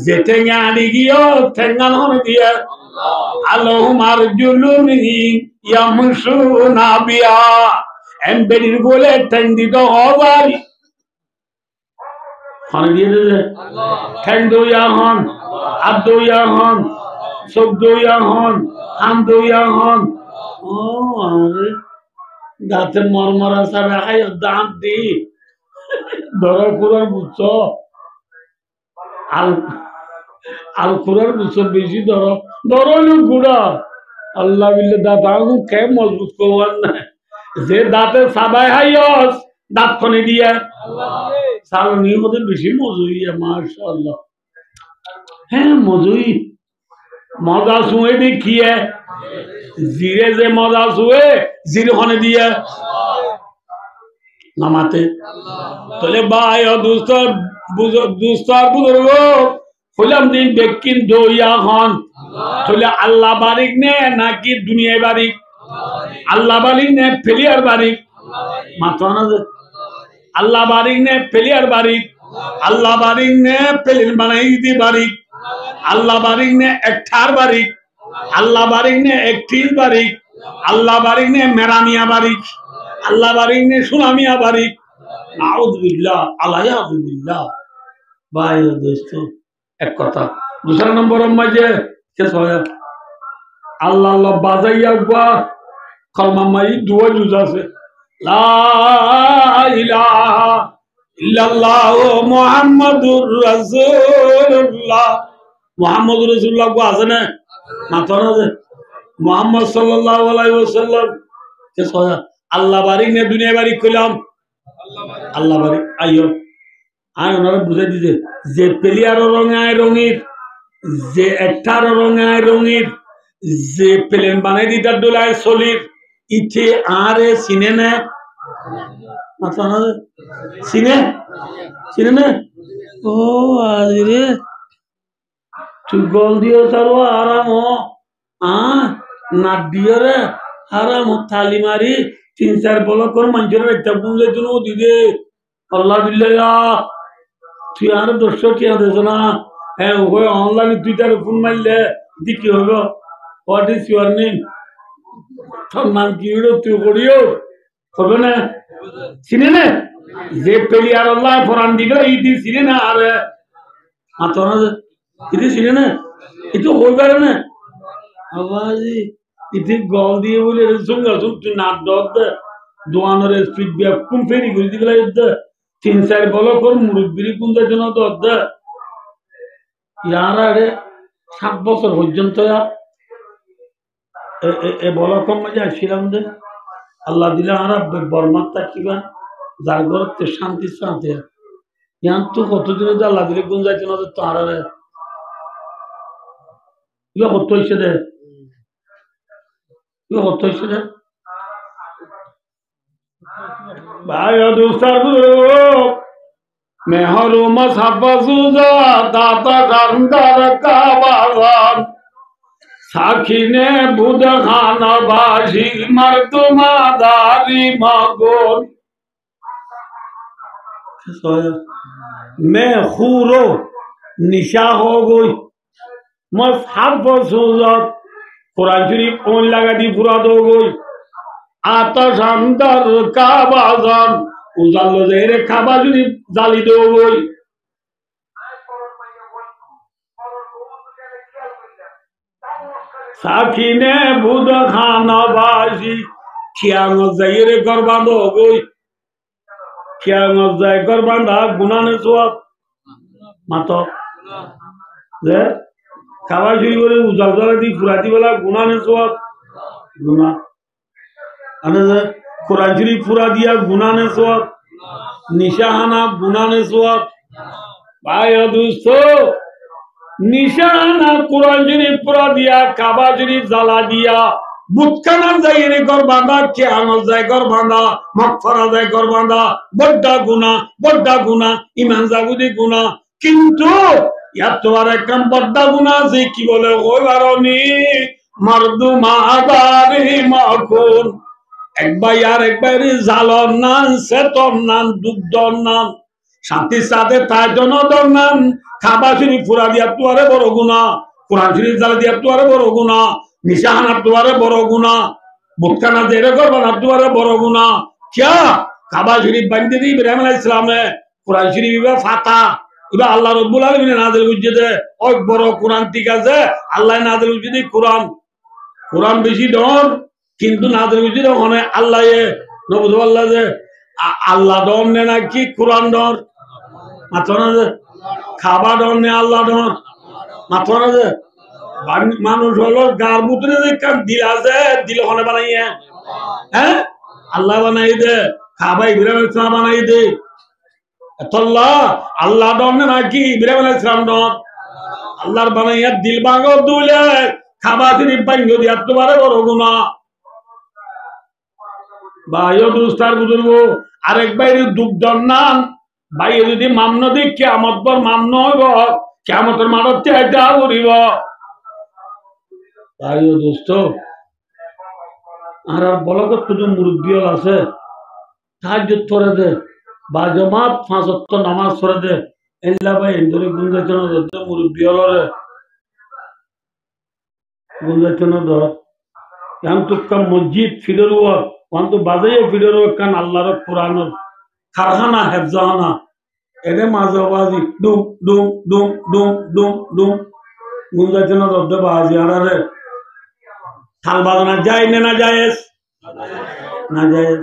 যে ঠেঙ্গে আড়ি গিয়ে ঠেঙ্গান হনে দিয়ে আল্লাহুম্মা আরজুলুনি ইয়ামশুনা বিয়া এমবেডির বলে ঠেং দিত হবাই কোনে দিয়ে দে ঠেং দইয়া হন আর দইয়া হন চোখ দইয়া হন হাম দইয়া হন ও আরে দাঁতে মরমরা সারা খাই দাঁত দি ধরা কুড়ার বুঝছ আল কুড়ার বুঝছ বেশি ধরো গুড়া আল্লাহ বিল্লে দাঁত আগুন কে মজবুত করবার না যে দাঁতে সাবাই হাইয়স দাঁত খনে দিয়া সালনির মধ্যে বেশি মজুই মাশাআল্লাহ হ্যাঁ মজুই মজা শুয়ে দেখিয়ে জিরে যে মজা শুয়ে জিরে খনে দিয়ে নামাতে তাহলে ভাই দুস্তর বুজুর্গ হলাম দিন বেকিন দইয়া হন তাহলে আল্লাহ বারিক নে নাকি দুনিয়ায় বারিক আল্লাহ বারিক নে ফেলিয়ার বারিক মাথা না আল্লাহ বারিক নে ফেলিয়ার বারিক আল্লাহ বারিক নে ফেলির বানাই দি বারিক আল্লাহ বারিক নে একঠার বারিক আল্লাহ বারিক নে একটির বারিক আল্লাহ বারিক নে মেরামিয়া বারিক আল্লাহ বারিক নে সুনামিয়া বারিক নাউযুবিল্লাহ আলাইয়াযুবিল্লাহ ভাই দোস্ত এক কথা दूसरा नंबर মাঝে শেষ হয় আল্লাহ আল্লাহ বাজাইয়া গা কলমা মাই দুয়া জুজ আছে লা ইলাহা ইল্লাল্লাহ মুহাম্মাদুর রাসূলুল্লাহ মুহাম্মাদুর রাসূলুল্লাহ গো আছে না মাথা না যে মুহাম্মদ সাল্লাল্লাহু আলাইহি ওয়াসাল্লাম শেষ হয় আল্লাহ বারিক নে দুনিয়া বারিক কইলাম আল্লাহ বারিক আইয়ো আর ওনারা বুঝাই দিছে যে প্লেয়ার রঙায় রঙির যে একটার রঙায় রঙির যে প্লেন বানাই দিতার দোলায় চলির ইথে আরে চিনে না মাথা না চিনে না ও আরে তুই গল দিও চালো আরাম নাট দিও রে আরাম থালি মারি 3-4 বল করে মানুষের একটা বুঝলে তুমি দিদে আল্লাহ বিল্লাহ তুই আর 10 টিয়া দেছ না হ্যাঁ ওই অনলাইনে টুইটারে ফোন মারলে দি কি হবে হোয়াট ইজ ইউর নেম তোর নাম কি হলো তুই করিও হবে না চিনে না যে প্লেয়ার আল্লাহ ফরান দিল ইদি চিনে না আর মাথা না ইতি ছিল না ইতি হই পারে না আবাজি ইতি গল দিয়ে বলে সঙ্গে তুই নাট দদ দোয়ানোর ফিডব্যাক কোন ফেরি করে দিবে তিন চার বলো কর মুরব্বীর কোন জন্য দদ ইয়ারা রে 7 বছর পর্যন্ত এ বলো কম মজা আসছিলাম দে আল্লাহ দিলে আমরা বর্মার তাকিবা যার ঘরতে শান্তি শান্তি ইয়ান তো কতদিনে আল্লাহ দিলে গুণ যাইতে না তো আর ইয়ে হতো হয়েছে দে ইয়ে হতো হয়েছে দে ভাই দুস্তার মেহরু মসাফা সুজা দাতা গান্দার কাবাজান সাখিনে বুধ খান বাসি মর্দুমাদারি মগন मैं खूरो निशा हो गई मसहब सूरत कुरान शरीफ ओन लगा दी फुराद हो गई आतश अंदर काबाजान उजालो जेरे काबा शरीफ जाली दो गई साखीने बुध खाना बाजी क्या जेरे कुर्बान हो गई क्या मजा कुर्बान था गुना ने सोअब मातो যে খাওয়া শুরু করে উজাল জ্বালা দি ফুরাতি বেলা গুনা নে সোয়াব গুনা আনে যে কোরআন শরীফ ফুরা দিয়া গুনা নে সোয়াব নিশাহানা গুনা নে সোয়াব ভাই ও দোস্ত নিশাহানা কোরআন শরীফ ফুরা দিয়া কাবা শরীফ জ্বালা দিয়া বুতখানা যাইরে ঘর বাঁধা কিয়ামত যায় ঘর বাঁধা মাগফিরাত যায় ঘর বাঁধা বড় গুনাহ ইমান জাগুদি গুনাহ কিন্তু ইয়াতোয়ার একদম বড় গুনাহ আছে কি বলে ওই বারনি মারদুমাদারি মাকুন একবার জালন নান সেতন নান দুগ্ধর নান শান্তি সাথে তার জন্য দর নান খাবা শরীফ ফুরা দিয়া তোয়ারে বড় গুনাহ কোরআন শরীফ জ্বালা দিয়া তোয়ারে বড় গুনাহ নিশাহানা তোয়ারে বড় গুনাহ বুতখানা দেরে করবানা তোয়ারে বড় গুনাহ क्या কাবা শরীফ বান্ধে দি ইব্রাহিম আলাইহিস সালামে কোরআন শরীফ ফাতা ইবা আল্লাহ রাব্বুল আলামিন নাযিল করছে ওই বড় কোরআন ঠিক আছে আল্লাহ নাযিল করছে কোরআন বেশি ডর কিন্তু নাযিল করছে মানে আল্লাহ নবী আল্লাহ যে আল্লাহ ডর নে নাকি কোরআন ডর মাত্র না যে খাবা ডর নে আল্লাহ ডর মাত্র না যে মানুষ হলো গার ভিতরে যে কান দিল আছে দিল ওখানে বানাইয়ে হ্যাঁ আল্লাহ বানাই দে খাবা ইব্রাহিম আলাইহিস সালাম বানাই দে আল্লাহ আল্লাহ ডর নে নাকি ইব্রাহিম আলাইহিস সালাম ডর আল্লাহর বানাইয়া দিল ভাঙো দুলে খাবা শরীফ ভাঙো দিয়া তোমারে বড় গুনাহ ভাইও দুস্তার বুজুর্গ আরেক ভাইয়ের দুগ্ধ নাম ভাই যদি মান্য দিক কিয়ামত পর মান্য হইব কিয়ামতের মানতে এটা উড়িব ভাইও দোস্ত আর বলক শুধু মুরব্বী আছে তাহাজ্জুদ পড়ে দে বা জামাত 5 ওয়াক্ত নামাজ পড়ে দে এল্লা ভাই এন্দরে গুঞ্জাচন দে মুরব্বী হলরে গুঞ্জাচন দ ইয়াম তুক্কা মসজিদ ফিডরুয়া ওয়ান্ত বাজাইয়ে ফিডরুয়া কান আল্লাহর কোরআনের কারখানা হেফজানা এনে মাঝে বাজি ডুম ডুম ডুম ডুম ডুম ডুম গুঞ্জাচন দে বাজি আরে থাল বাজানা যায় না জায়েজ না জায়েজ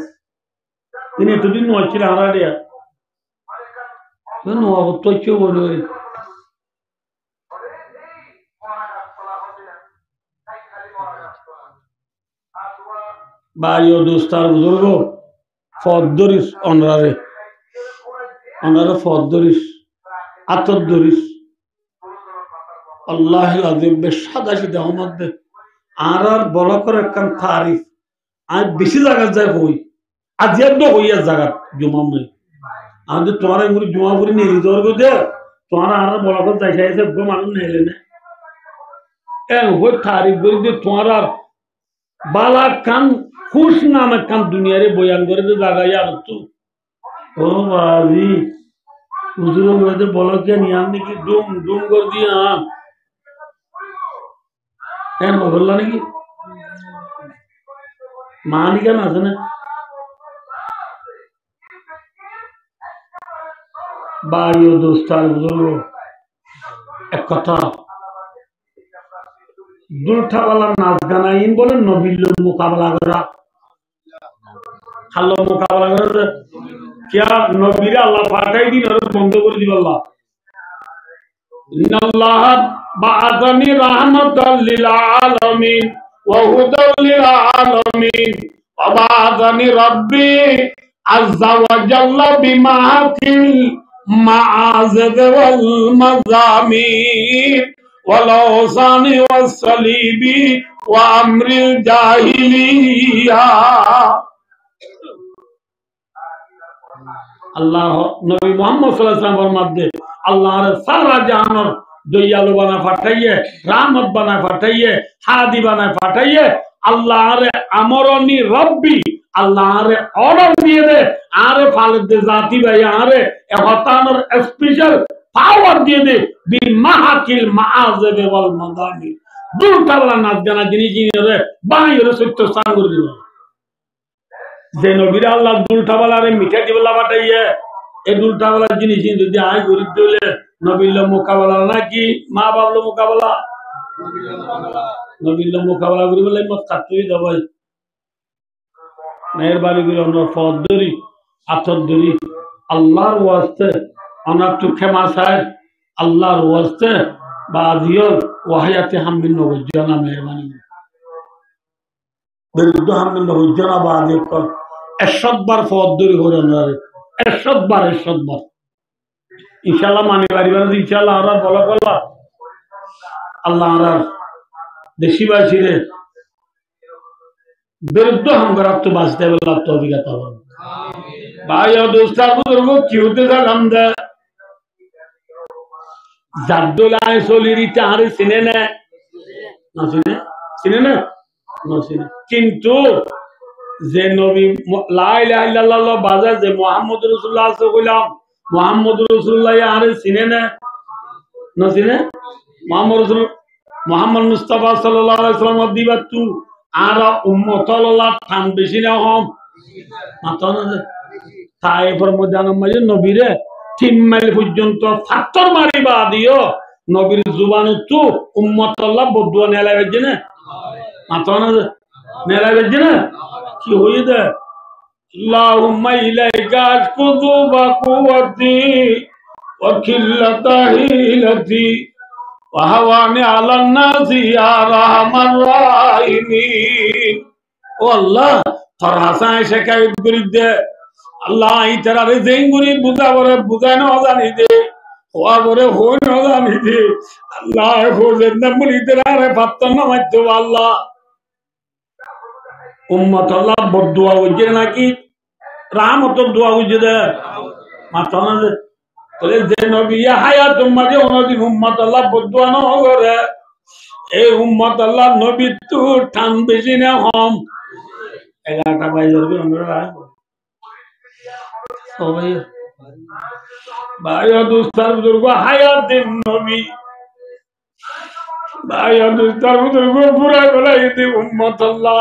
তিনি এতদিন নছিল আড়াড়িয়া তো কেউ বলে ভাইও দোস্তার বুজুর্গ ফদরিস অনরারে ফদরিস আতদরিস আল্লাহ আজিম বেশাদা সিদা মধ্যে আর বড় করে একখান তারিফ আর বেশি জায়গা যায় হই আজ একদম হইয়া জায়গা জমা নেই আমাদের তোমার জমা করে নিয়ে যাওয়ার দে তোমার আর বড় করে যাই চাইছে মানুষ নেলে না হই তারিফ করে দিয়ে তোমার আর বালা কান খুশ নাম একখান দুনিয়ারে বয়ান করে যে জায়গায় আর তো ও বাজি হুজুর বলো কে নিয়ে আন নাকি ডুম ডুম করে দিয়ে আন হ্যাঁ বললা নাকি মালিকান আছে না ভাইও দোস্তার বুজুর্গ এক কথা দুলঠাওয়ালা নাচ গানাইন বলে নবীর মোকাবেলা করা খাল্লো মোকাবেলা করে কিয়া নবীরা আল্লাহ পাঠাই দিন আর বন্ধ করে দিব আল্লাহ ইন্নাল্লাহ বাআসানি রাহমাতাল লিল আলামিন ওয়া হুদাল লিল আলামিন ওয়া বাআসানি রাব্বি আযজা ওয়া জাল্লা বিমাহাকিল মাআযিব ওয়াল মাযামির ওয়াল আওসানি ওয়াস সালিবি ওয়া আমরিল জাহিলিয়া আল্লাহ নবী মুহাম্মদ সাল্লাল্লাহু আলাইহি ওয়াসাল্লামের মধ্যে আল্লাহর সারা জাহানের দয়ালু বানা পাঠাইয়ে রহমত বানা পাঠাইয়ে হাদি বানা পাঠাইয়ে আল্লাহর আমরনি রব্বি আল্লাহর অর্ডার দিয়ে দে আরে ফালে দে জাতি ভাই আরে হতানোর স্পেশাল পাওয়ার দিয়ে দে বি মাহাকিল মাআযিব ওয়াল মাযামির দুলটাওয়ালা নাচ গানা জিনিস রে বাইরে সত্য স্থান করে দিল যে নবীরা আল্লাহ দুলটাওয়ালারে মিঠা দিবলা পাঠাইয়ে এই দুলটাওয়ালা জিনিস যদি আয় গরিব দিলে নবীর মোকাবেলা নাকি মা বাবলো মোকাবেলা নবীর মোকাবেলা করি বলে মত কাটতেই দেবাই মেহরবানি করে আমরা ফদ ধরি আতর ধরি আল্লাহর ওয়াস্তে অনাত্ম ক্ষমা সাহেব আল্লাহর ওয়াস্তে বাদিও ওয়াহিয়াতে হামিন নবজ্জানা মেহরবানি বিরুদ্ধ হামিন নবজ্জানা বাদিও কর 100 বার ফদ ধরি হরে না 100 বার ইনশাআল্লাহ মানি বাড়ি বাড়ি ইনশাআল্লাহ আমরা বলা করলা আল্লাহ আমরা দেশিবাসী রে বিরুদ্ধ হামরা তো বাঁচতে বলা তো অভিজ্ঞতা হবে ভাই ও দোস্তার বুজুর্গ কি হতে গেলাম দে জাদ্দুলায় সলিরিতে আরে চিনে না চিনে না কিন্তু যে নবী লা ইলাহা ইল্লাল্লাহ বাজা যে মুহাম্মদুর রাসূলুল্লাহ কইলাম মুহাম্মদ রাসূলুল্লাহ আরে চিনে না চিনে মুহাম্মদ মুস্তাফা সাল্লাল্লাহু আলাইহি ওয়াসাল্লাম দিবাতু আর উম্মত আল্লাহ থাম বেশি না হম মাতানা তাইফের ময়দানের মাঝে নবীরে 3 মাইল পর্যন্ত ফাত্তর মারিবা দিও নবীর জুবান তো উম্মত আল্লাহ বদুয়া নেলা বেজে না মাতানা নেলা বেজে না কি হই দে আল্লাহুম্মা ইলাইকা আশকুযু বা কুওয়াতি ওয়া কিল্লাতা হিলাতি ওয়া হাওয়ানি আলান নাসি ইয়া রাহমান রাহিমিন ও আল্লাহ তোর হাসায় শেখায়ত করি দে আল্লাহ ইতারে জেঙ্গুরি বুঝাবরে বুঝানো জানি দে ওয়া বরে হই না জানি দে আল্লাহ হোজের নামুলি তেরারে পাত্তন নামাইতো আল্লাহ উম্মত আল্লাহ বদদুয়া হইছে নাকি রাহমতের দোয়া হইছে দে মাতানা দে তোরে যে নবী হায়াত মাঝে ওনদি উম্মত আল্লাহ বদদুয়া না করে এই উম্মত আল্লাহ নবী তো টান বেশি না হম 11টা বাজে ধরবে আমরা সবাই ভাই ও দোস্তার বুজুর্গ হায়াত নবী ভাই ও দোস্তার বুজুর্গ পুরা গলাই দে উম্মত আল্লাহ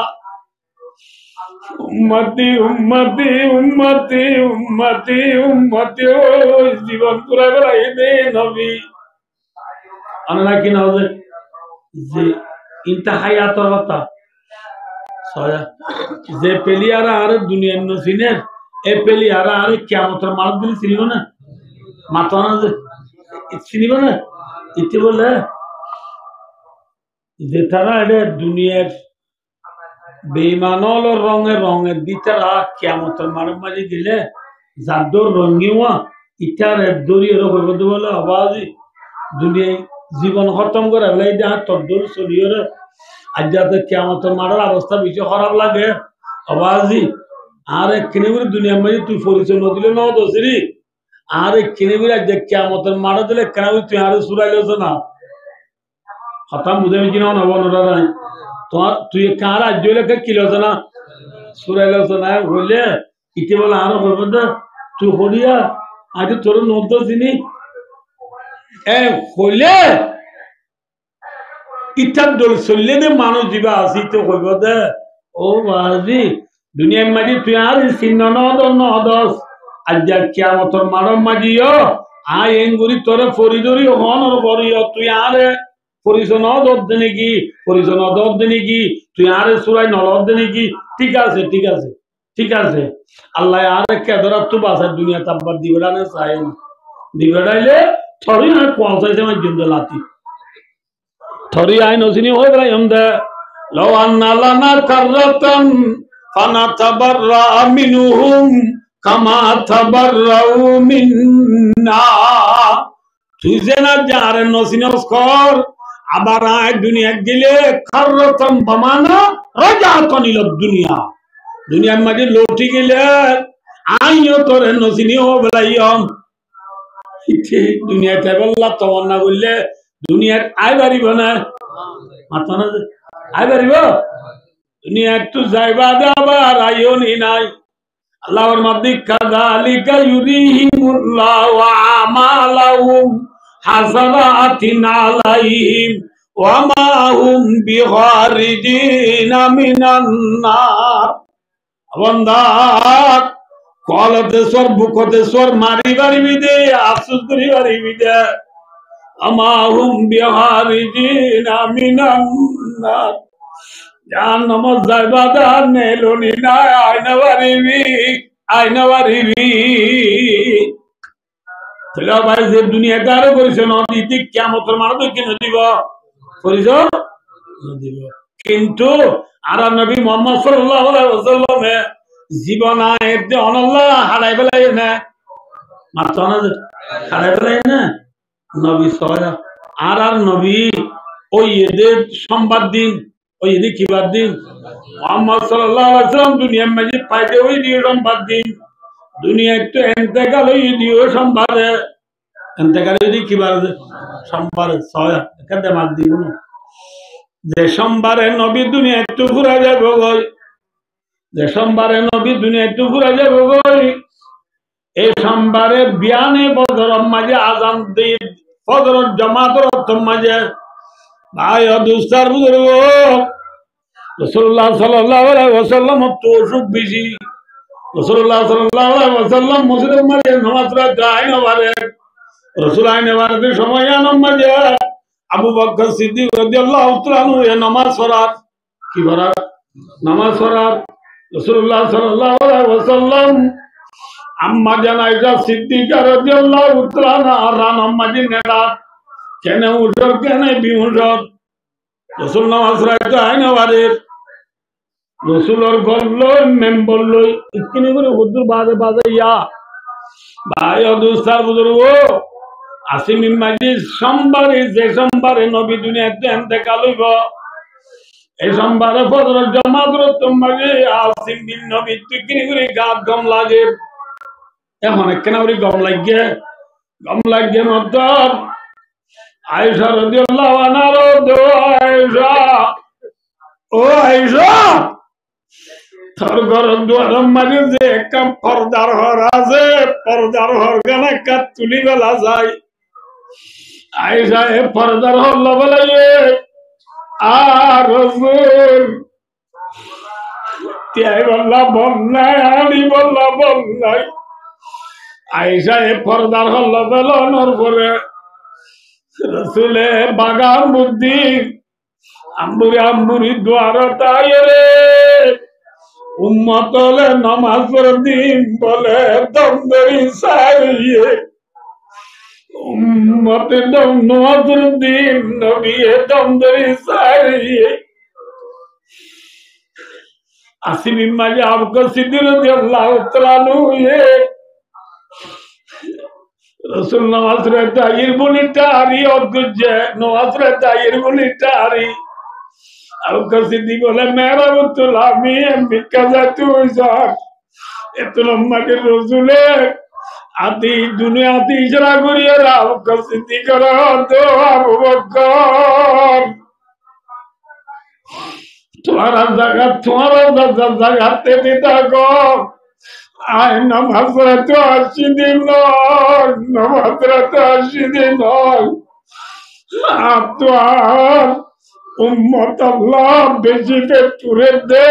উম্মতি উম্মতি উম্মতি উম্মতি উম্মতি ও জীবন পুরা গলাই দে নবী আনা কি না যে ইনতা হায়াতর কথা সয়া যে পেলিয়ারা আর দুনিয়ার নসিনে এ পেলিয়ারা আর কিয়ামতের মাল দিল চিনিব না মাতানা যে চিনিব না ইতি বলে যে তারা এটা দুনিয়ার বেঈমানল রঙে দিতারা কিয়ামতের মালের মাঝে দিলে যাদর রঙিওয়া ইটার দরিয়ে রকম বলে আবাজি দুনিয়ায় জীবন খতম করে বলে দেখা তদ্দুর চলিয়ে আজ যাতে কিয়ামতের মারার অবস্থা বেশি খারাপ লাগে আবাজি আর একখানে করে দুনিয়ার মাঝে তুই পরিচয় নদিলে না দোষরি আর একখানে করে আজ কিয়ামতের মারা দিলে কেন তুই আরে সুরাইলেছ না হঠাৎ বুঝে কি না নবনরা নাই তোমার তুই কার রাজ্য লেখা কিলেছ না সুরাইলেছ না হইলে ইতি বলে আরো করবো দে তুই হরিয়া আজ তোর নদ চিনি এ হইলে ইটার দল চললে দে মানুষ যা আসি তো হইব দে ও বাজি দুনিয়ার মাঝে তুই আর চিহ্ন নদস আজ কিয়ামতের মানব মাঝিও আই এঙ্গুরি তোরে ফরিদরি হনর করিও তুই আরে পরিচয় দর্দে নাকি পরিচয় দর্দে নাকি তুই আরে সুরাই নলদে নাকি ঠিক আছে ঠিক আছে ঠিক আছে আল্লাহ আরে কেদরা তো বাসার দুনিয়া তাব্বার দিবেড়ানে চাই না দিবেড়াইলে থরি না পৌঁছাইছে আমার জিন্দ লাতি থরি আইন ওসিনি হয়ে গেল আমদে لو أن لنا كرة فنتبرأ منهم كما تبرأوا منا তুই যে না যারে নসিনস কর আবার আয় দুনিয়া গেলে খাররতন বামানা রাজাতনিল দুনিয়া দুনিয়ার মাঝে লটি গেলে আইও তোরে নসিনি ও বলাইম দুনিয়াতে বললা তমন্না বললে দুনিয়ার আয় বাড়িব না মাথা না আয় বাড়িব দুনিয়া একটু যাইবা আবার আইও নি নাই আল্লাহর মধ্যে কাযালিকা ইউরিহিমুল্লাহু আমালাহুম হাসারাতিন আলাইহিম ওয়া মা হুম বিখারিজিনা মিনান নার বান্দা কলতে সর বুকতে সর মারি বাড়ি বিদে আফসোস করি বাড়ি বিদে আমা হুম বিখারিজিনা মিনান নার জান নমজ যাইবাদা নেলনি না আয়না বাড়িবি তাহলে ভাই যে দুনিয়াটা আরো করেছে নদীতে কিয়ামতের মানুষ কিনে দিব পরিচয় দিব কিন্তু আর নবী মুহাম্মদ সাল্লাল্লাহু আলাইহি ওয়াসাল্লামে জীবন আয়তে অনল্লাহ হারাই ফেলাই না মাত্র না হারাই ফেলাই না নবী সয়া আর নবী ওই এদের সংবাদ দিন ওই এদের কিবার দিন মুহাম্মদ সাল্লাল্লাহু আলাইহি ওয়াসাল্লাম দুনিয়ার মাঝে পাইতে ওই দিয়ে সংবাদ দিন দুনিয়া একটু এন্তেকাল ওই দিয়ে সংবাদে এন্তেকাল ওই দিয়ে কিবার সংবাদে সয়া এখানে মাত দিব না যে সোমবারে নবী দুনিয়া একটু ঘুরা যাবে গই যে সোমবারে নবী দুনিয়া একটু ঘুরা যাবে গই এই সোমবারে বিয়ানে বদর মাঝে আজান দিয়ে ফজর জামাতের মাঝে ভাই দুস্তার বুজুর্গ রাসূলুল্লাহ সাল্লাল্লাহু আলাইহি ওয়াসাল্লাম তো অসুখ বেশি রাসূলুল্লাহ সাল্লাল্লাহু আলাইহি ওয়াসাল্লাম মসজিদের মাঝে নামাজ পড়তে আইনা বারে রাসূল আইনা বারে সময় আনম মাঝে আবু বকর সিদ্দিক রাদিয়াল্লাহু তাআলা আনহু নামাজ পড়ার কি পড়ার নামাজ পড়ার রাসূলুল্লাহ সাল্লাল্লাহু আলাইহি ওয়াসাল্লাম আম্মা জান আয়েশা সিদ্দিকা রাদিয়াল্লাহু তাআলা আনহা নামাজে নেড়া কেন উঠর কেন বিউঠর রাসূল নামাজ পড়াইতে আইনা বারে রাসূলের গল্ল মেম্বর লই ইতনি করে হুজুর বাজে ইয়া ভাই দুস্তার বুজুর্গ আসিমিন মাঝে সোমবারে যে সোমবারে নবী দুনিয়াতে ইন্তেকাল হইব এই সোমবারে ফজর জামাত মাঝে আসিমিন নবী তিকরি করে গাত গম লাগে এখন কেন ওই গম লাগে মতলব আয়েশা রাদিয়াল্লাহু আনহা দো আয়েশা ও আয়েশা তোর ঘর দুয়ার মাঝে যে একটা পর্দার ঘর আছে পর্দার ঘর গানা কাট তুলি বেলা যায় আয়েশা এ পর্দার হল্লা বলাইয়ে আর রাসূল তাই বললা বন্নাই আলী বললা বন্নাই আয়েশা এ পর্দার হল্লা বেলানোর পরে রাসূলে বাগান বুদ্ধি আম্বুরি দুয়ার তাইরে উম্মতলে নামাজ পড় দিন বলে দমদরি সারিয়ে উম্মতে দম নামাজুর দিন নবী দমদরি সারিয়ে আসিমিন মাঝে আবু বকর সিদ্দিক রাদিয়াল্লাহু তাআলা আনহু রাসূল নামাজ পড়তে আইর বলিটা আরি অদ্গুজে নামাজ পড়তে আইর বলিটা আরি আবু বকর সিদ্দিক বলে মেরা বুতুল আমি বিকাজা তুই যা এত লম্বা কে রাসূলে আদি দুনিয়াতে ইজরা করিয়া আবু বকর সিদ্দিক তো আবু বকর তোমারা জায়গাতে দিতা গো আয় নামাজ পড়তে আসি দিন নামাজ পড়তে আসি দিন আপনার উম্মত আল্লাহ বেশি পেটুরে দে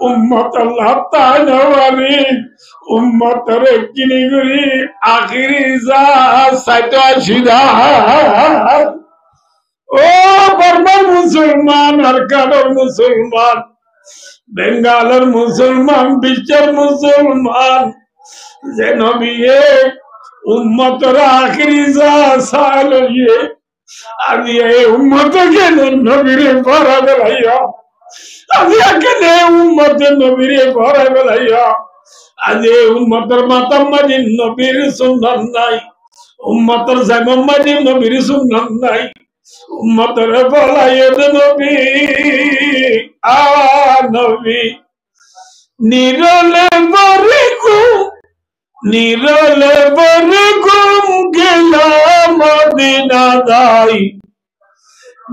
উম্মত আল্লাহ তাআলাওয়ারি উম্মতের কিনি করি আখিরি যা সাইতো সিধা ও বর্মার মুসলমান আর কারোর মুসলমান বেঙ্গালের মুসলমান বিশ্বের মুসলমান যে নবী উম্মতের আখিরি যা সাইলো आज ये उम्मत के नबीरे भरा बेलाया आज ये उम्मत नबीरे भरा बेलाया आज ये उम्मतर मातम मजिन नबीर सुन्नत नाई उम्मतर जगम मजिन नबीर सुन्नत नाई उम्मतर भलाये नबी आ नबी निरले बरिकु निरले बरिकुम गेला मदीना दाई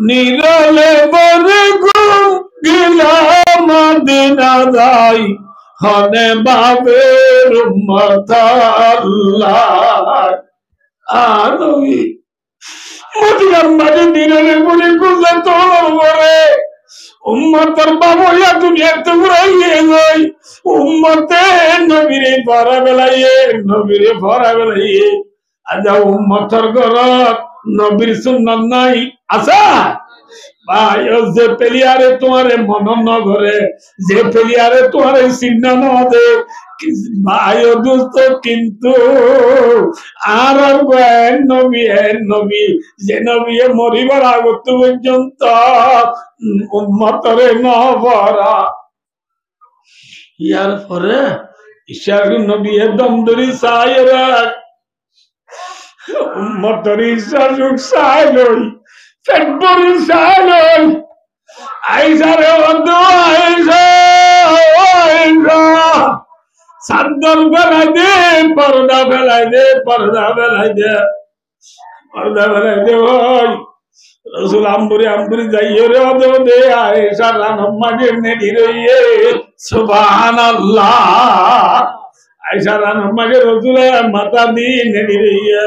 निरले बरिकुम गेला मदीना दाई हने बाबेर उम्मत अल्लाह आनवी मदीना मदीना निरले बरिकुम तो करे उम्मतर बाबू या दुनिया तो बुराई गई उम्मते नबीरे भरा बेलाये आजा उम्मतर गरत नबीर सुन्नत नाई आसा भाई जे पेलियारे तुम्हारे मनन न घरे जे पेलियारे तुम्हारे सिन्ना न दे भाई दोस्त किंतु আর নবী যে নবী মরিবার আগত পর্যন্ত উম্মতরে ন ভরা ইয়ার পরে ঈশ্বর নবী দম ধরি সাইরা উম্মতরে ঈশ্বর সাইলই ফেব্রুয়ারি সাইলই আইসারে বন্ধু আইসা সাদর বেলাই দে পর্দা বেলাই দে পর্দা বেলাই দে পর্দা বেলাই দে ওই রসুল আম্বুরি যাইয়ে রে দে দে আয়েশা রানম্মাকে নেডি রইয়ে সুবহানাল্লাহ আয়েশা রানম্মাকে রসুলে মাথা দি নেডি রইয়ে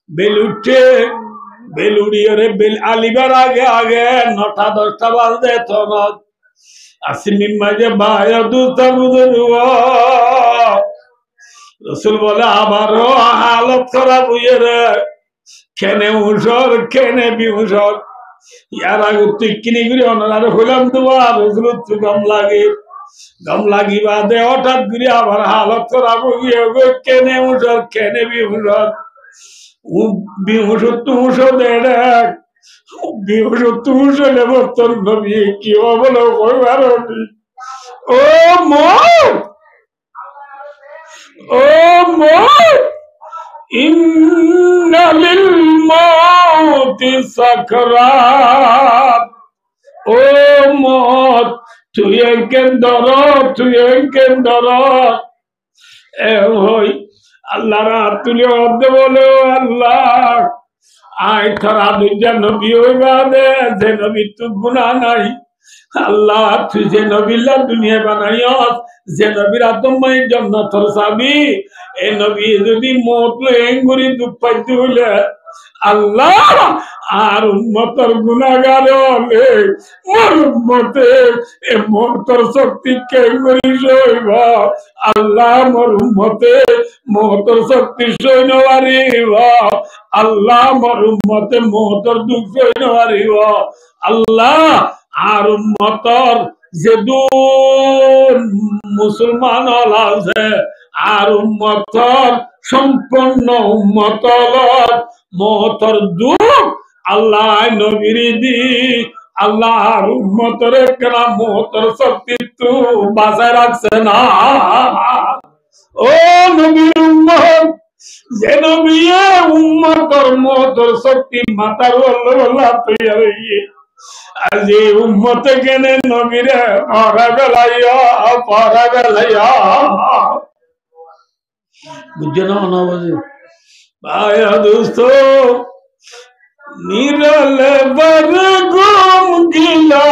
বেল উঠে বেল উড়িয়ে রে বেল আলিবার আগে আগে 9টা 10টা বাজে তখন আসিমিন মাঝে ভাইয়া দুধ রসুল বলে আবারও হালত খারাপ হইয়ে রে কেনে উসর কেনে বিউসর ইয়ার আগে তুই কিনি ঘুরে অনার হইলাম তোমার রসুল তুই গম লাগি বাদে হঠাৎ ঘুরে আবার হালত খারাপ হইয়ে কেনে উসর কেনে বিউসর বিউসর তুমুস দেড় বিউস তুমুস নেব তোর নবী কি বলো কইবার ও মত ইন্না লিল মৌতি সাকরাত ও মত তুই কেন ধর এ হই আল্লাহর হাত তুলে অর্ধে বলে আল্লাহ আয় তারা দুইটা নবী হইবা দে যে নবী তো গুনাহ নাই আল্লাহ তুই যে নবীলা দুনিয়া বানাইস যে নবীর আদমাই জান্নাতের চাবি এই নবী যদি মত লঙ্গুরি দুঃখ পাইতে হইলে আল্লাহ আর উম্মতের গুনাহগার হলে মোর উম্মতে এ মতর শক্তি কেঙ্গুরি সইব আল্লাহ মোর উম্মতে মতর শক্তি সইন পারিব আল্লাহ মোর উম্মতে মতর দুঃখ সইন পারিব আল্লাহ আর উম্মতর যে মুসলমান আছে আর উম্মতর সম্পূর্ণ উম্মতর মতর দুঃখ আল্লাহ নবীর দি আল্লাহ উম্মতর কেনা মতর শক্তি তু বাঁচায় রাখছে না ও নবীর উম্মত যে নবী উম্মতর মতর শক্তি মাতার আল্লাহ তৈরি आज उम्मत के ने नबीरे पारा बेलाया बुझे ना बजे भाया दोस्तों निरले बर गुम गिला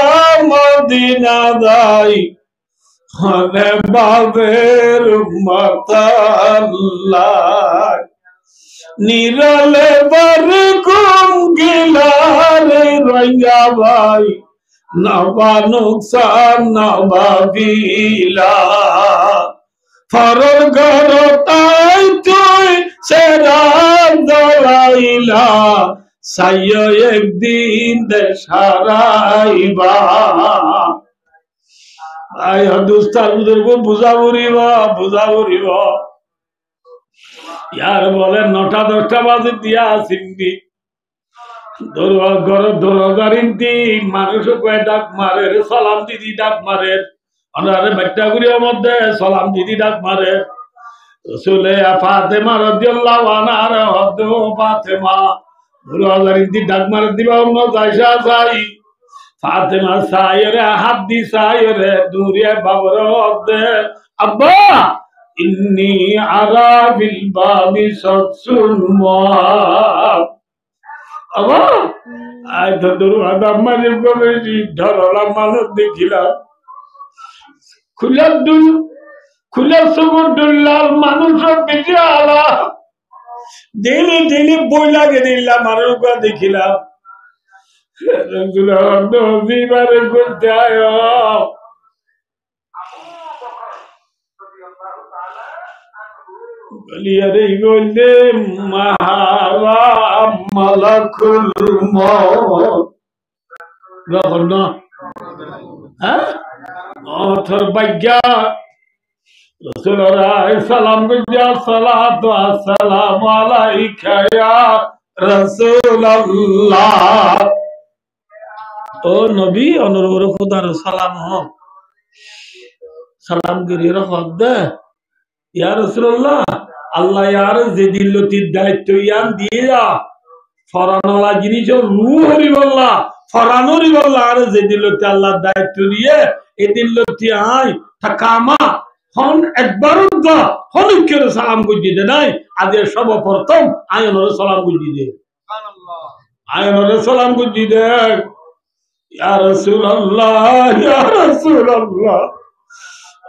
मदीना दाई हने बाबेर उम्मत अल्लाह निरले बर गुम गिला रे रैया भाई নবা নুকসান নবা বিলা ফরর ঘর তাই তুই সেরা দলাইলা সাইয় একদিন দেশারাইবা আয় দুস্তার বুজুর্গ বুঝাবুরিব ইয়ার বলে 9টা 10টা বাজে দিয়া সিন্দি দরজার ইন্তি মানুষ কয়ে ডাক মারে সালাম দিদি ডাক মারে আরে বাচ্চাগুলির মধ্যে সালাম দিদি ডাক মারে রসুলে ফাতেমা রাদিয়াল্লাহু আনহার হদ ফাতেমা দরজার ইন্তি ডাক মারে দিবা অন্য যাইসা যাই ফাতেমা সায়রে হাত দি সায়রে দূরে বাবর হদে আব্বা ইন্নি আরা বিল বাবি শাকসুল মা আবা আজ তো দরওয়াজা মানে করেছি ধরলা মানুষ দেখিলাম খুলে সবুর দুল্লাল মানুষ বেঁচে আলা দিনে বই লাগে দিলাম মানুষ দেখিলাম জীবারে করতে আয় বলিয়ারে গলে মাহারা মালাকুল মউত রহন হ্যাঁ অথর বাইগা রাসূলুল্লাহ সালাম গিয়া সালাতু আসসালামু আলাইকা ইয়া রাসূলুল্লাহ ও নবী অনুরোধ খোদার সালাম হোক সালাম গিরি রাখদ দে ইয়া রাসূলুল্লাহ আল্লাহ ইয়ার যে দিল্লতির দায়িত্ব ইয়ান দিয়া ফরানোলা জিনিস রূহ হরিবল্লাহ ফরানোরি বল্লাহ আর যে দিল্লতি আল্লাহর দায়িত্ব দিয়ে এই দিল্লতি আই থাকামা হন একবার হন করে সালাম গুজি দে নাই আজ সর্বপ্রথম আয়নরে সালাম গুজি দে আয়নরে সালাম গুজি দে ইয়া রাসূলুল্লাহ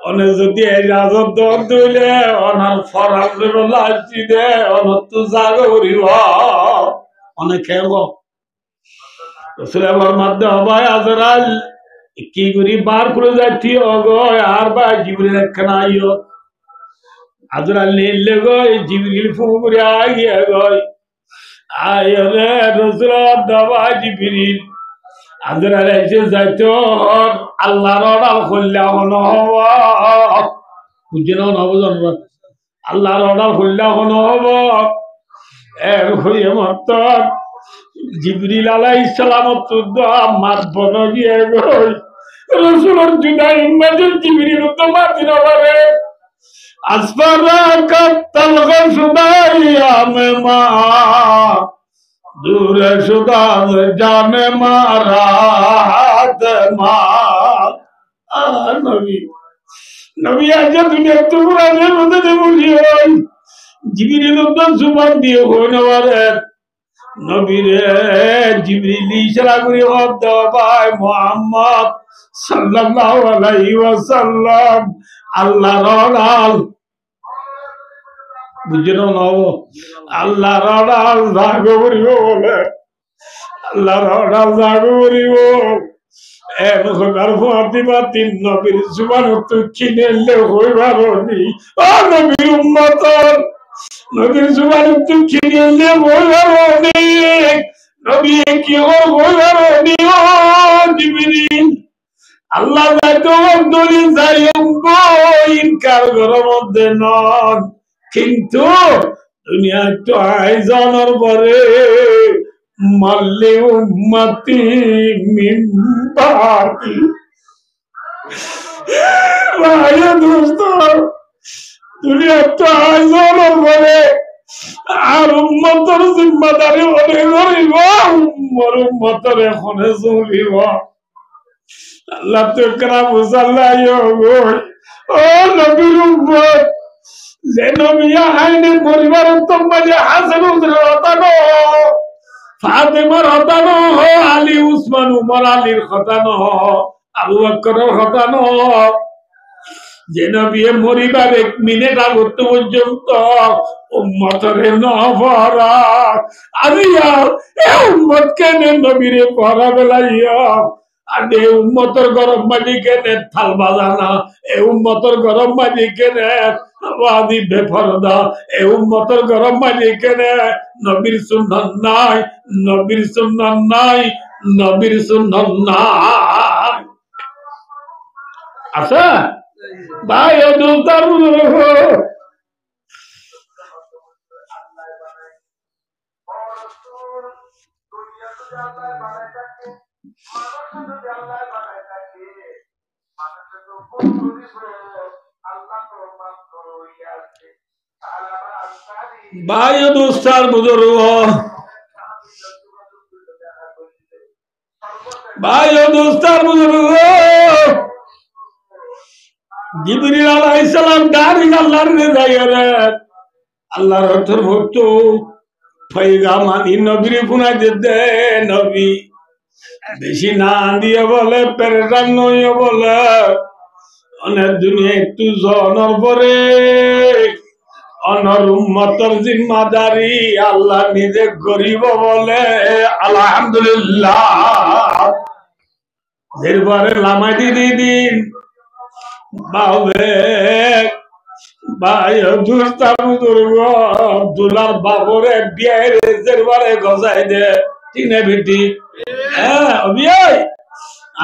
অনে যদি ইজাজত দর দিলে অনার ফরানের লাজি দে অনত জাগ করিব অনেক খেব রাসূলের মধ্যে ভাই আজরাইল কি করি বার করে যাচ্ছি অগয় আর ভাই জিবরিল একখানা আইও আজরাইল নিলে গয় জিবরিল ফোন করে আইয়ে গয় আয় রে রাসূলের দাবা জিবরিল আজরাইল এসে যাইতো আল্লাহর অর্ডার করলে হলো বুঝে না নবজন আল্লাহর অর্ডার করলে হলো এর হইয়ে মত জিবরিল আলাইহিস সালাম তো মাত বন গিয়ে গই রাসূলের জুদাই মাঝে জিবরিল তো মাতির পারে আসফারা কাতাল গসদাইয়া মা দূরে সুদান জানে মারাত মা নবী আজ দুনিয়া তো কোরআনের মধ্যে বলি জিবরিল তো জুবান দিয়ে হইনা পারে নবীরে জিবরিল ইশারা করে শব্দ ভাই মুহাম্মদ সাল্লাল্লাহু আলাইহি ওয়াসাল্লাম আল্লাহর রাল বুঝেন না আল্লাহর রাল জাগো করিব বলে আল্লাহর রাল জাগো করিব এর খোদার ফাতিমা নবীর জুবান তো কিনেলে হইবারনি ও নবীর উম্মত নবীর জুবান তো কিনেলে হইবারনি নবী কি হইবারনি ও জিবরিল আল্লাহ যাইতো দলি যাইম গো ইনকার করার মধ্যে নন কিন্তু দুনিয়া তো আয়োজনের পরে মাল্লি উম্মতি মিম্বাতি ভাই দোস্ত দুনিয়া তো আয়োজনের পরে আর উম্মতের জিম্মাদারি অনেক করিব উম্মতের এখনে চলিব আল্লাহ তো কেনা বুঝাল্লাই ও নবীর উম্মত যে নবিয়া আইনে পরিবারের তোমাজে হাসান হতানো ফাতেমার হতানো আলী উসমান উমর আলীর হতানো আবু বকরের হতানো যে নবী মরিবার 1 মিনিট আগত পর্যন্ত উম্মতরে নভরা আরিয়া এ উম্মত কেন নবীরে পড়া বেলাইয়া আর এই উম্মতের গরম মাঝি কেনে থাল বাজানা, এই উম্মতের গরম মাঝি কেনে ওয়াজি বেফরদা, এই উম্মতের গরম মাঝি কেনে নবীর সুন্নাত নাই, নবীর সুন্নাত নাই, নবীর সুন্নাত নাই। আছে ভাই ও দুস্তার भाई दोस्तार बुजुर्ग भाई दोस्तार बुजुर्ग जिब्रील अलैहिस सालाम दारी अल्लाहर रिदायत अल्लाहर तरफ पैगाम आनी नबीर पुना दे नबी বেশি না দিয়ে বলে পেরেশান নয় বলে অনেক দুনিয়া একটু জনর পরে অনর উম্মতের জিম্মাদারি আল্লাহ নিজে গরিব বলে আলহামদুলিল্লাহ এরপরে লামাই দিন বাবে ভাই দুস্তা বুজুর্গ আব্দুল্লাহর বাবরে বিয়ের এরপরে গজাই দে তিনে বেটি হ্যাঁ অবিয়াই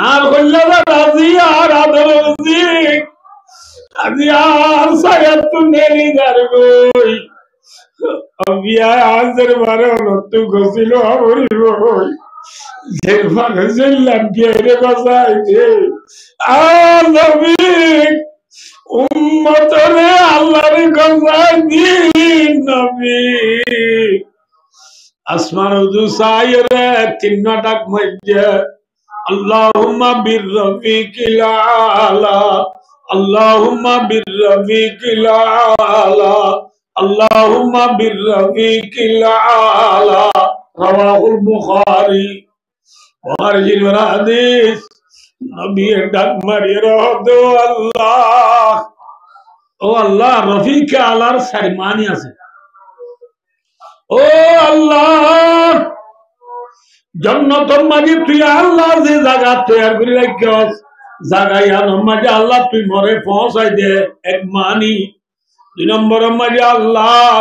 আর কইলা রাজি আর আদর রাজি আজি আর সায়াত নেলি দারগই অবিয়াই আজের বারে নতু গছিল আমরিব এরপরে জেলাম বিয়ের গজাই দে আর নবী উম্মতরে আল্লাহর গজাই দিন নবী আসমান উদু সাইরে তিন ডাক মধ্যে আল্লাহুম্মা বিরফিকিল আলা আল্লাহুম্মা বিরফিকিল আলা আল্লাহুম্মা বিরফিকিল আলা রাওয়াহুল বুখারী বুখারীর হাদিস নবী ডাক মারি রহদো আল্লাহ ও আল্লাহ রফিক আলার সারমানি আছে ও আল্লাহ জন্নতর মাঝে তুই আল্লাহ যে জায়গা তৈরি করে রাখিস জায়গার মাঝে আল্লাহ তুই মরে পৌঁছাই দে এক মানি দুই নম্বরের মাঝে আল্লাহ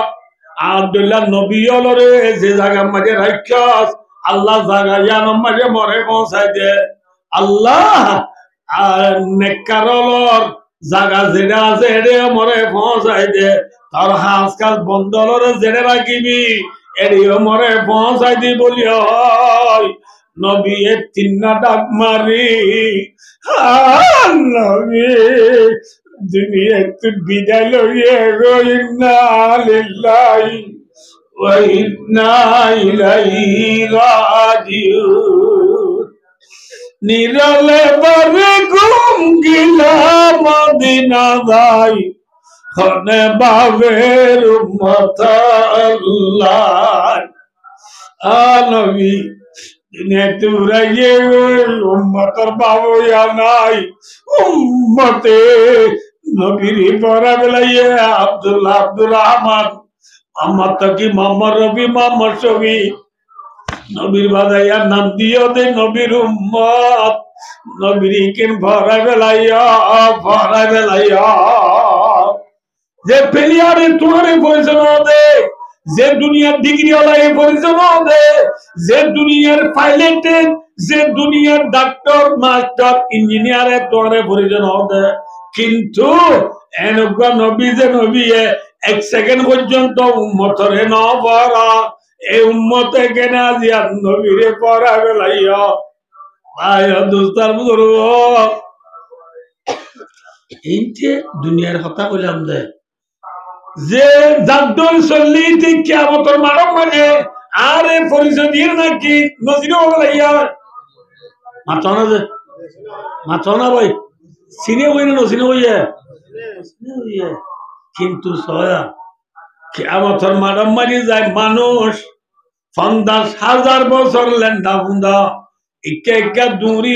আব্দুল্লাহ নবী অলরে যে জায়গার মাঝে রাখিস আল্লাহ জায়গার মাঝে মরে পৌঁছাই দে আল্লাহ আর নেককারলর জায়গা যেটা আছে এড়ে মরে পৌঁছাই দে তার হাস কাজ বন্ধলরে জেনে রাখিবি এড়িও মরে পৌঁছাই দি বলি হয় নবী তিন্না ডাক মারি নবী দুনিয়া একটু বিদায় লইয়ে গো ইন্না লিল্লাহি ওয়া ইন্না ইলাইহি রাজিউন নিরলে বারে ঘুম গিলা মদিনা যাই খনে বাবের উম্মত আল্লাহ নবী দুনিয়া তুরাইয়ে উম্মতর বাবু নাই উম্মতে নবীর পরা বেলাইয়ে আব্দুল্লাহ আব্দুর রহমান মোহাম্মদ তাকি মোহাম্মদ রবি মোহাম্মদ শফি নবীর বাদাইয়া নাম দিও দে নবীর উম্মত নবীর কেন ভরা বেলাইয়া যে প্লেয়ারে তোমারে পরিচয় দে যে দুনিয়ার ডিগ্রি ওলাই পরিচয় দে যে দুনিয়ার পাইলট যে দুনিয়ার ডাক্তার মাস্টার ইঞ্জিনিয়ারে তোমারে পরিচয় দে কিন্তু এনেকুৱা নবী যে নবী এক সেকেন্ড পর্যন্ত উম্মতরে ন পড়া এই উম্মতে কেন আজি আর নবীরে পড়া বেলাইয়া ভাই দোস্তার বুজুর্গ এইতে দুনিয়ার কথা কইলাম দে যে জাদ্দুল চল্লি ঠিক কিয়ামতের মারম মানে আরে পরিচয় দিয়ে নাকি নজির বেলাইয়া মাথা না ভাই চিনে বই না নচিনে বইয়ে কিন্তু সয়া কিয়ামতের মারম মারি যায় মানুষ 50,000 বছর লেন্দা বুন্দা ইকা দূরি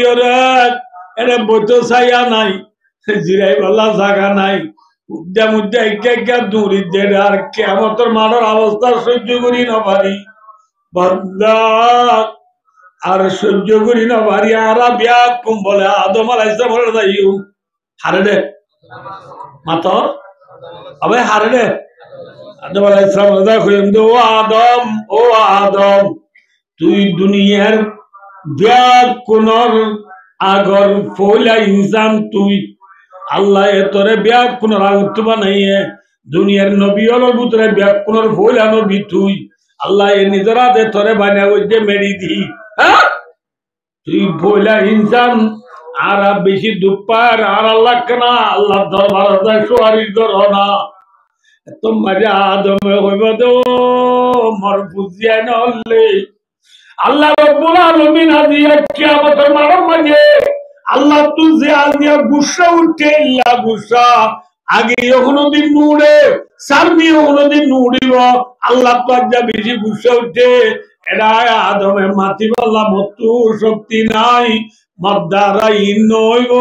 এরে বইতো ছায়া নাই জিরাই বলা জায়গা নাই উদ্যা ইকা দূরি দে আর কিয়ামতের মারার অবস্থা সহ্য করি না পারি বান্দা আর সহ্য করি না ভারি আর বিয়া কম বলে আদম আলাইহিস সালাম যাইও হারে দে মাতো আবে হারে দে আদম আলাইহিস সালাম রাজা কইম দো ও আদম তুই দুনিয়ার বিয়া কোনর আগর ফইলা ইনসান তুই আল্লাহ তোরে বিয়া কোনর আগত বানাইয়ে দুনিয়ার নবী হলো ভিতরে বিয়া কোনর ফইলা নবী তুই আল্লাহ এ নিজরা দে তোরে বানাই ওই যে মেরি দি হ্যাঁ তুই ফইলা ইনসান আর বেশি দুপার আর আল্লাহ কেনা আল্লাহ দরবার সুয়ারিশ করো না তোমার আদমে হইব তো মর বুঝিয়া নলে আল্লাহ রব্বুল আলামিন আজিয়া কিয়ামতের মাঝে আল্লাহ তুঝে আজিয়া গুসা উঠে ইল্লা গুসা আগে কোনদিন নুড়ে সারবি কোনদিন নুড়িব আল্লাহ তো আজ বেশি গুসা উঠে এরা আদমে মাতি বললা মতু শক্তি নাই মদ্দারা ইনইব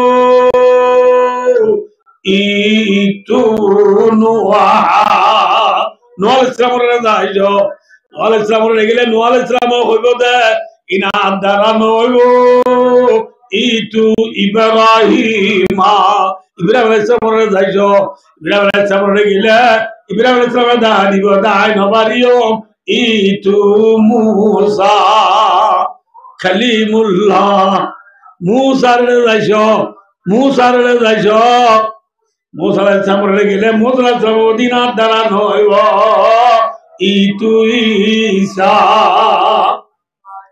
ইতু নুহা নুহ ইসলামের যাইছো নুহ ইসলামের গেলে নুহ ইসলাম হইব দে ইনা দ্বারা নইব ইতু ইব্রাহিমা ইব্রাহিম আলাইহিস সালামের যাইছো ইব্রাহিম আলাইহিস সালামের গেলে ইব্রাহিম আলাইহিস সালামের দা দিব দাই নবারিও ইতু মুসা খলিমুল্লাহ মুসার যাইছো মুসার যাইছো মুসা আলাইহিস সালামের গেলে মুসা আলাইহিস সালাম দিনার দ্বারা নইব ইতু ঈসা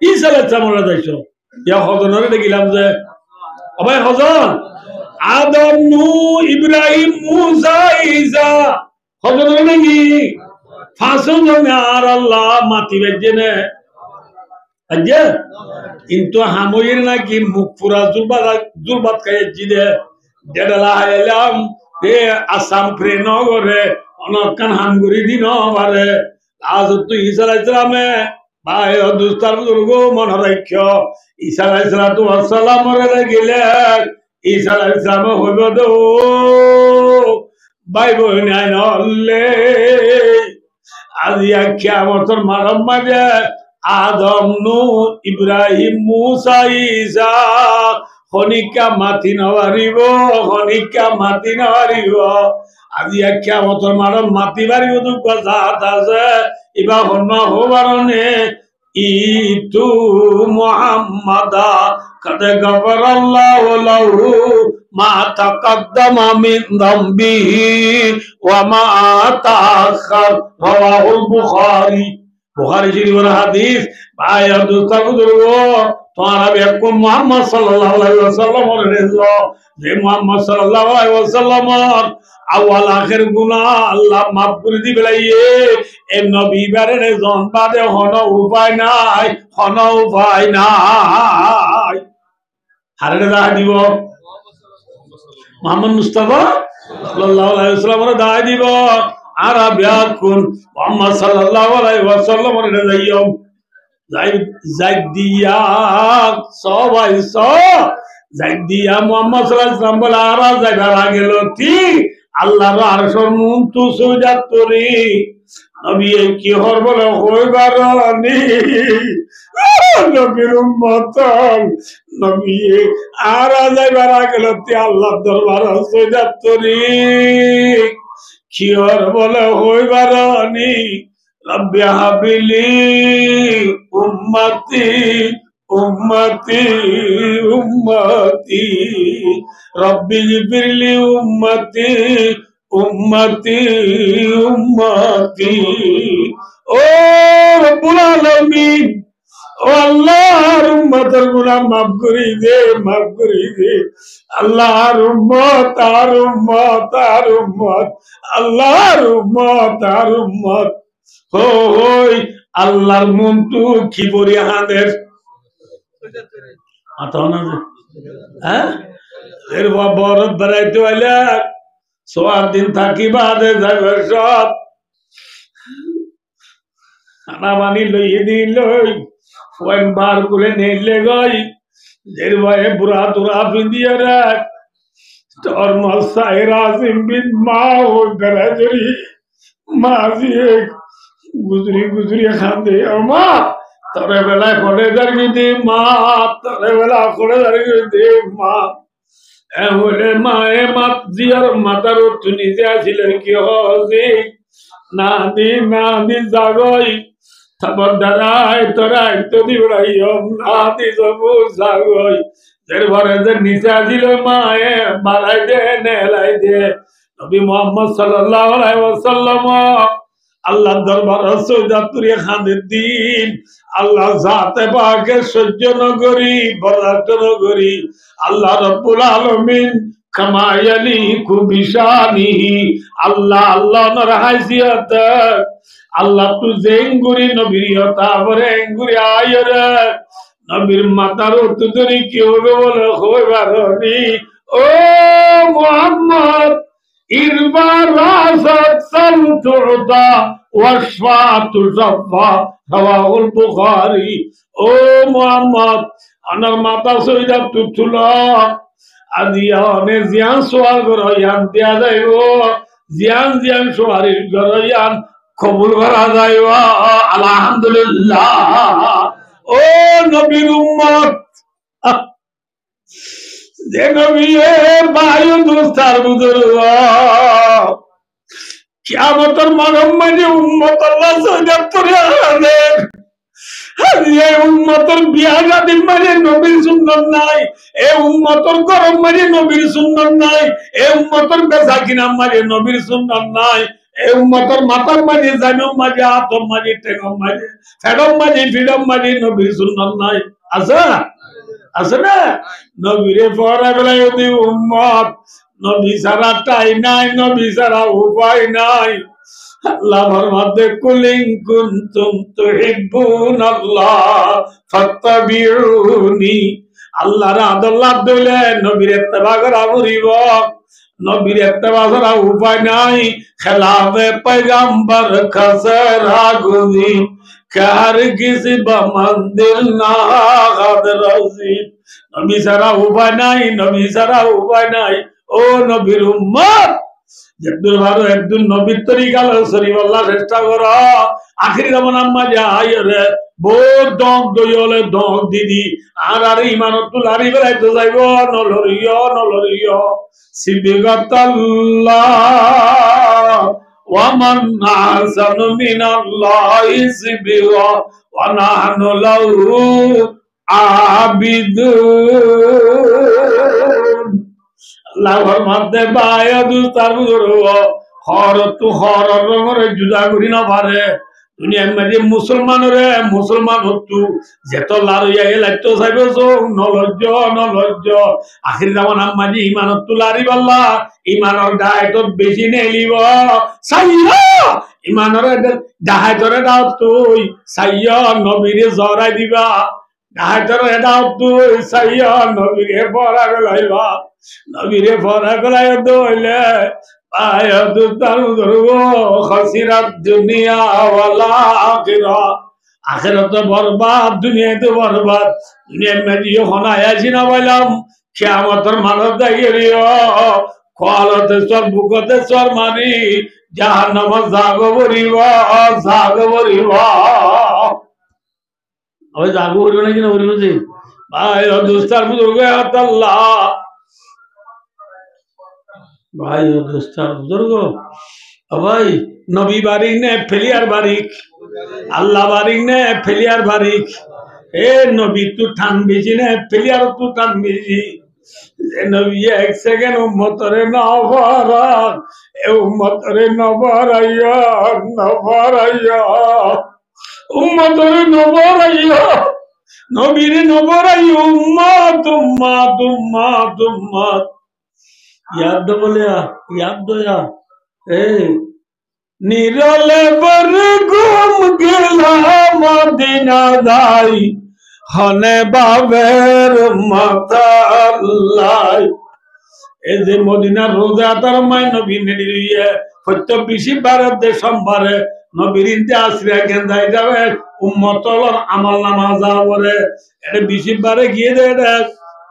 ঈসা আলাইহিস সালামের যাইছো ইয়া হজনরে গেলাম যে অবাই হজন আদম নূহ ইব্রাহিম মুসা ঈসা হজনরে নাকি ফাঁসন আর আল্লাহ মাতি বেজেনে আজ্জে কিন্তু হামইর নাকি মুখ পুরা জুরবাত খাইছি দে দেড়লা এলাম এ আসাম প্রে নগরে অনকান হামগুড়ি দিন বারে আজ তো ঈসা আলাইহিস সালামে ভাই দুস্তার বুজুর্গ মনে রাখ্য ঈসা আলাইহিস সালাম গেলে ঈসা আলাইহিস সালাম হইব দো ভাই বোন নলে আজিয়া কিয়ামতের মাঝে আদম নূহ ইব্রাহিম মুসা ঈসা খনিকা মাতি নবারিব খনিকা মাতি নবারিব আজিয়া কিয়ামতের মাতি বারিব দুঃখ জাত আছে ইবা হন্না হবারনে ইতু মুহাম্মাদা কদ গফরাল্লাহু লাহু মা তাকাদ্দামা মিন যামবিহি ওয়া মা তাআখার রাওয়াহুল বুখারী বুখারী শরীফের হাদিস ভাই দোস্ত বুজুর্গ তোমারা বেকো মুহাম্মদ সাল্লাল্লাহু আলাইহি ওয়াসাল্লাম রেজো যে মুহাম্মদ সাল্লাল্লাহু আলাইহি ওয়াসাল্লাম আউয়াল আখির গুনাহ আল্লাহ মাফ করে দিবে লাইয়ে এ নবী বারে জন বাদে হন উপায় নাই হারে দা দিব মুহাম্মদ মুস্তাফা সাল্লাল্লাহু আলাইহি ওয়াসাল্লাম দা দিব আর বিয়াকুন মুহাম্মদ সাল্লাল্লাহু আলাইহি ওয়াসাল্লাম রে যাইও যাই দিয়া সবাই যাই দিয়া মুহাম্মদ সাল্লাল্লাহু আলাইহি ওয়াসাল্লাম বলে আর যাইবার গেল ঠিক আল্লাহর আরশের মুনতু সুজাত করি নবী কি হর বলে হইবার নি নবীর উম্মত নবী আর যাইবার গেল তি আল্লাহর দরবার সুজাত করি কি হর বলে হইবার নি রব্বি হাবিলি উম্মতি উম্মতি উম্মতি রব্বি জিবরিলি উম্মতি উম্মতি উম্মতি ও রব্বুল আলামিন ও আল্লাহর উম্মতের গুনাহ মাফ করে দে আল্লাহর উম্মত আর উম্মত আর উম্মত আল্লাহর উম্মত আর উম্মত হই আল্লাহর মন্তু কি বলি হাদের আতানা হ্যাঁ এর বরত বেড়াইতে হইলে সোয়ার দিন থাকি বাদে যাবে সব আনামানি লইয়ে দিল ওই বার করে নিলে গই এর ভয়ে বুড়া তুরা পিন্দিয়ে রাখ তোর মশাইরা সিম্বিন মা ও গরাজরি মাঝি গুজরি গুজরি খান্দে আমা তোরে বেলায় করে দাঁড়িয়ে মা, তোরে বেলা করে দাঁড়িয়ে মা বলে মায়ে মাত জিয়ার মাতার নিজে আসিলে কি হজি না দি না দি জাগই তারপর দাঁড়ায় তোরা তো দিবরাইম না দি যাবো জাগই এরপরে যে নিচে আসিল মায়ে বাড়াই দে নেলাই দে নবী মোহাম্মদ সাল্লাল্লাহু আলাইহি ওয়াসাল্লাম আল্লাহ দরবার সৌদাতুরি খানের দিন আল্লাহ জাতে পাকে সহ্য নগরী বরদাস্ত নগরী আল্লাহ রব্বুল আলামিন কামায়ালি কুবিশানিহি আল্লাহ আল্লাহ নর হাইসিয়ত আল্লাহ তু জেঙ্গুরি নবীয়তা বরে এঙ্গুরি আয়রে নবীর মাতার উত্তরি কি হবে বলে হইবারনি ও মুহাম্মদ ইরবার রাসাত সালতুদা ওয়াশফা তুজাফা রাওয়াহুল বুখারী ও মুহাম্মদ আনার মাতা সইদা তুতুলা আদিয়া নে জিয়ান সোয়াল গরয়ান দিয়া যাইব জিয়ান জিয়ান সোয়ারির গরয়ান কবুল করা যাইব আলহামদুলিল্লাহ ও নবীর উম্মত যে নবীর বায়ু দুস্তার বুজুর্গ কিয়ামতের মানব মাঝে উম্মত আল্লাহ সজাগ করে আনেন এই উম্মতের বিয়া শাদীর মাঝে নবীর সুন্নাত নাই এই উম্মতের গরম মাঝে নবীর সুন্নাত নাই এই উম্মতের বেচা কিনার মাঝে নবীর সুন্নাত নাই এই উম্মতের মাথার মাঝে জানুম মাঝে আতম মাঝে টেকম মাঝে ফেডম মাঝে ফিডম মাঝে নবীর সুন্নাত নাই আছে আছে না নবীরে পড়া বেলায় যদি উম্মত নবী ছাড়া টাই নাই নবী ছাড়া উপায় নাই আল্লাহ ফরমাতে কুলিন কুনতুম তুহিব্বুনাল্লাহ ফাত্তাবিউনি আল্লাহর আদল্লাহ দইলে নবীর ইত্তেবা করা পড়িব নবীর ইত্তেবা ছাড়া উপায় নাই খেলাফে পয়গম্বর খসরা গুজি কার কিসি বামন্দির না গাদরজি নবী ছাড়া উপায় নাই নবী ছাড়া উপায় নাই ও নবীর উম্মত যেদুর ভালো একদম নবীর তরিকা শরীফ আল্লাহ চেষ্টা কর আখির জামান আম্মা যাই রে বহুত দক দইলে দক দিদি আর ইমানত তুলারি বেলাই তো যাইব নলরিয় সিবিগাতাল্লাহ ওয়া মান আহসানু মিনাল্লাহি সিবিগা ওয়া নাহনু লাহু আবিদুন আল্লাহর মধ্যে বায়ু দুস্তার বুজুর্গ হর তু হর রঙরে জুদা করি না পারে দুনিয়ার মাঝে মুসলমান হতু যেত লারিয়া এলাইতো চাইবে নলজ্জ আখির জামান মাঝে ইমানত তুলারি পাল্লা ইমানৰ ডায়েটত বেশি নেলিব চাইয়া ইমানৰ ডায়েটরে দাও তুই চাইয়া নবীরে জরাই দিবা ডায়েটরে দাও তুই চাইয়া নবীরে পড়া গলাইবা নবীরে পড়া গলাই দইলে আয়াতু তারুগো খাসিরাত দুনিয়া ওয়াল আখিরা আখিরাতে বরবাদ দুনিয়াতে বরবাদ দুনিয়ার মধ্যে যখন আয়াছি না বললাম কিয়ামতের মানুষ দাঁড়িয়ে কলতে সর বুকতে সর মারি জাহান্নাম জাগো বরিব ওই জাগো বরিব নাকি না বরিব যে ভাই দুস্তার বুজুর্গ আল্লাহ ভাই দুস্তার বুজুর্গ ভাই নবী বারিক নে ফেলিয়ার বারিক আল্লাহ বারিক নে ফেলিয়ার বারিক এ নবী তু ঠান বেজি নে ফেলিয়ার তু ঠান বেজি নবী এক সেকেন্ড উম্মতরে নবরা এ উম্মতরে নবরাইয়া উম্মতরে নবরাইয়া নবীরে নবরাইয়া উম্মত याद बोलिया याद दो यार निरले पर घूम गेला मदीना दाई हने बाबेर माताल्लाई ए जे मदीना रोजा तार माय नबी नेडिए প্রত্যেক 20 বারে সোমবারে নবীর ইন্তেআসরে গেন্দাই যাবে উম্মতর আমল নামাজ যাবে এটা 20 বারে গিয়ে দেয়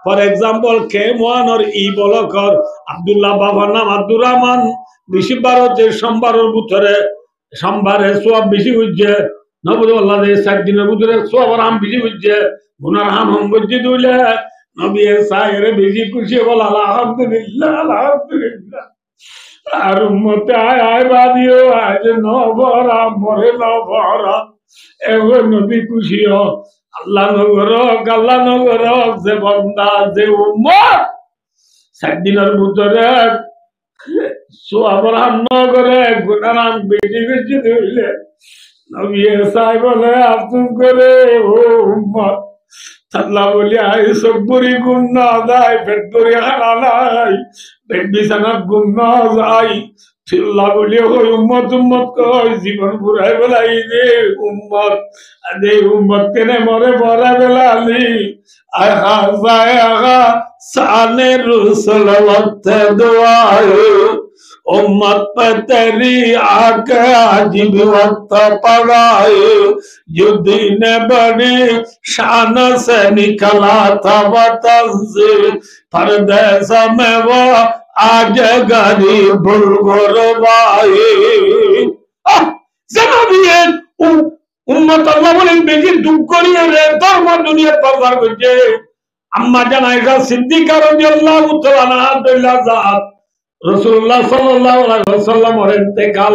For example, K1 or E Bolokar, Abdullah Baba Nam Abdur Rahman, Bishibaro, Shambaro Butere, Shambare, Swab Bishuje, নবী আল্লাহ দে 7 দিনের ভিতরে সবার হাম বিজি হচ্ছে গুনার হাম হম করছে দুইলে নবী সাহের বেশি খুশি বল আলহামদুলিল্লাহ আলহামদুলিল্লাহ আর উম্মতে আয় বাদিও আজ নবরা মরে নবরা এগো নবী খুশি হ আল্লাহ নগর যে বন্দা যে উম্মত 7 দিনের ভিতরে সবার হাম নগরে গুনার হাম বেশি বেশি ধরলে নবী সাহেব বলে আফসোস করে ও উম্মত আল্লাহ বলি আই সব বুড়ি গুণ না যায় পেট ধরে হারা নাই পেট বিছানার গুণ না যায় আল্লাহ বলি ওই উম্মত কই জীবন ঘুরাই বেলাই রে উম্মত আদে উম্মত কেনে মরে মরা বেলালি আহা যায় আগা সানে রসুল वक्त दुआए उम्मत पे तेरी आके अजीब वक्त पड़ाए जो दिन बड़ी शान से निकला था वतन से परदेस में वो आज गरीब गुरबाए जनाबियन उम्मत अल्लाह बोले बेजी दुख करिए रे धर्म दुनिया पर করছে আম্মা জান আয়েশা সিদ্দিকা রাদিয়াল্লাহু তাআলা আনহা রাসূলুল্লাহ সাল্লাল্লাহু আলাইহি ওয়াসাল্লাম এর ইন্তেকাল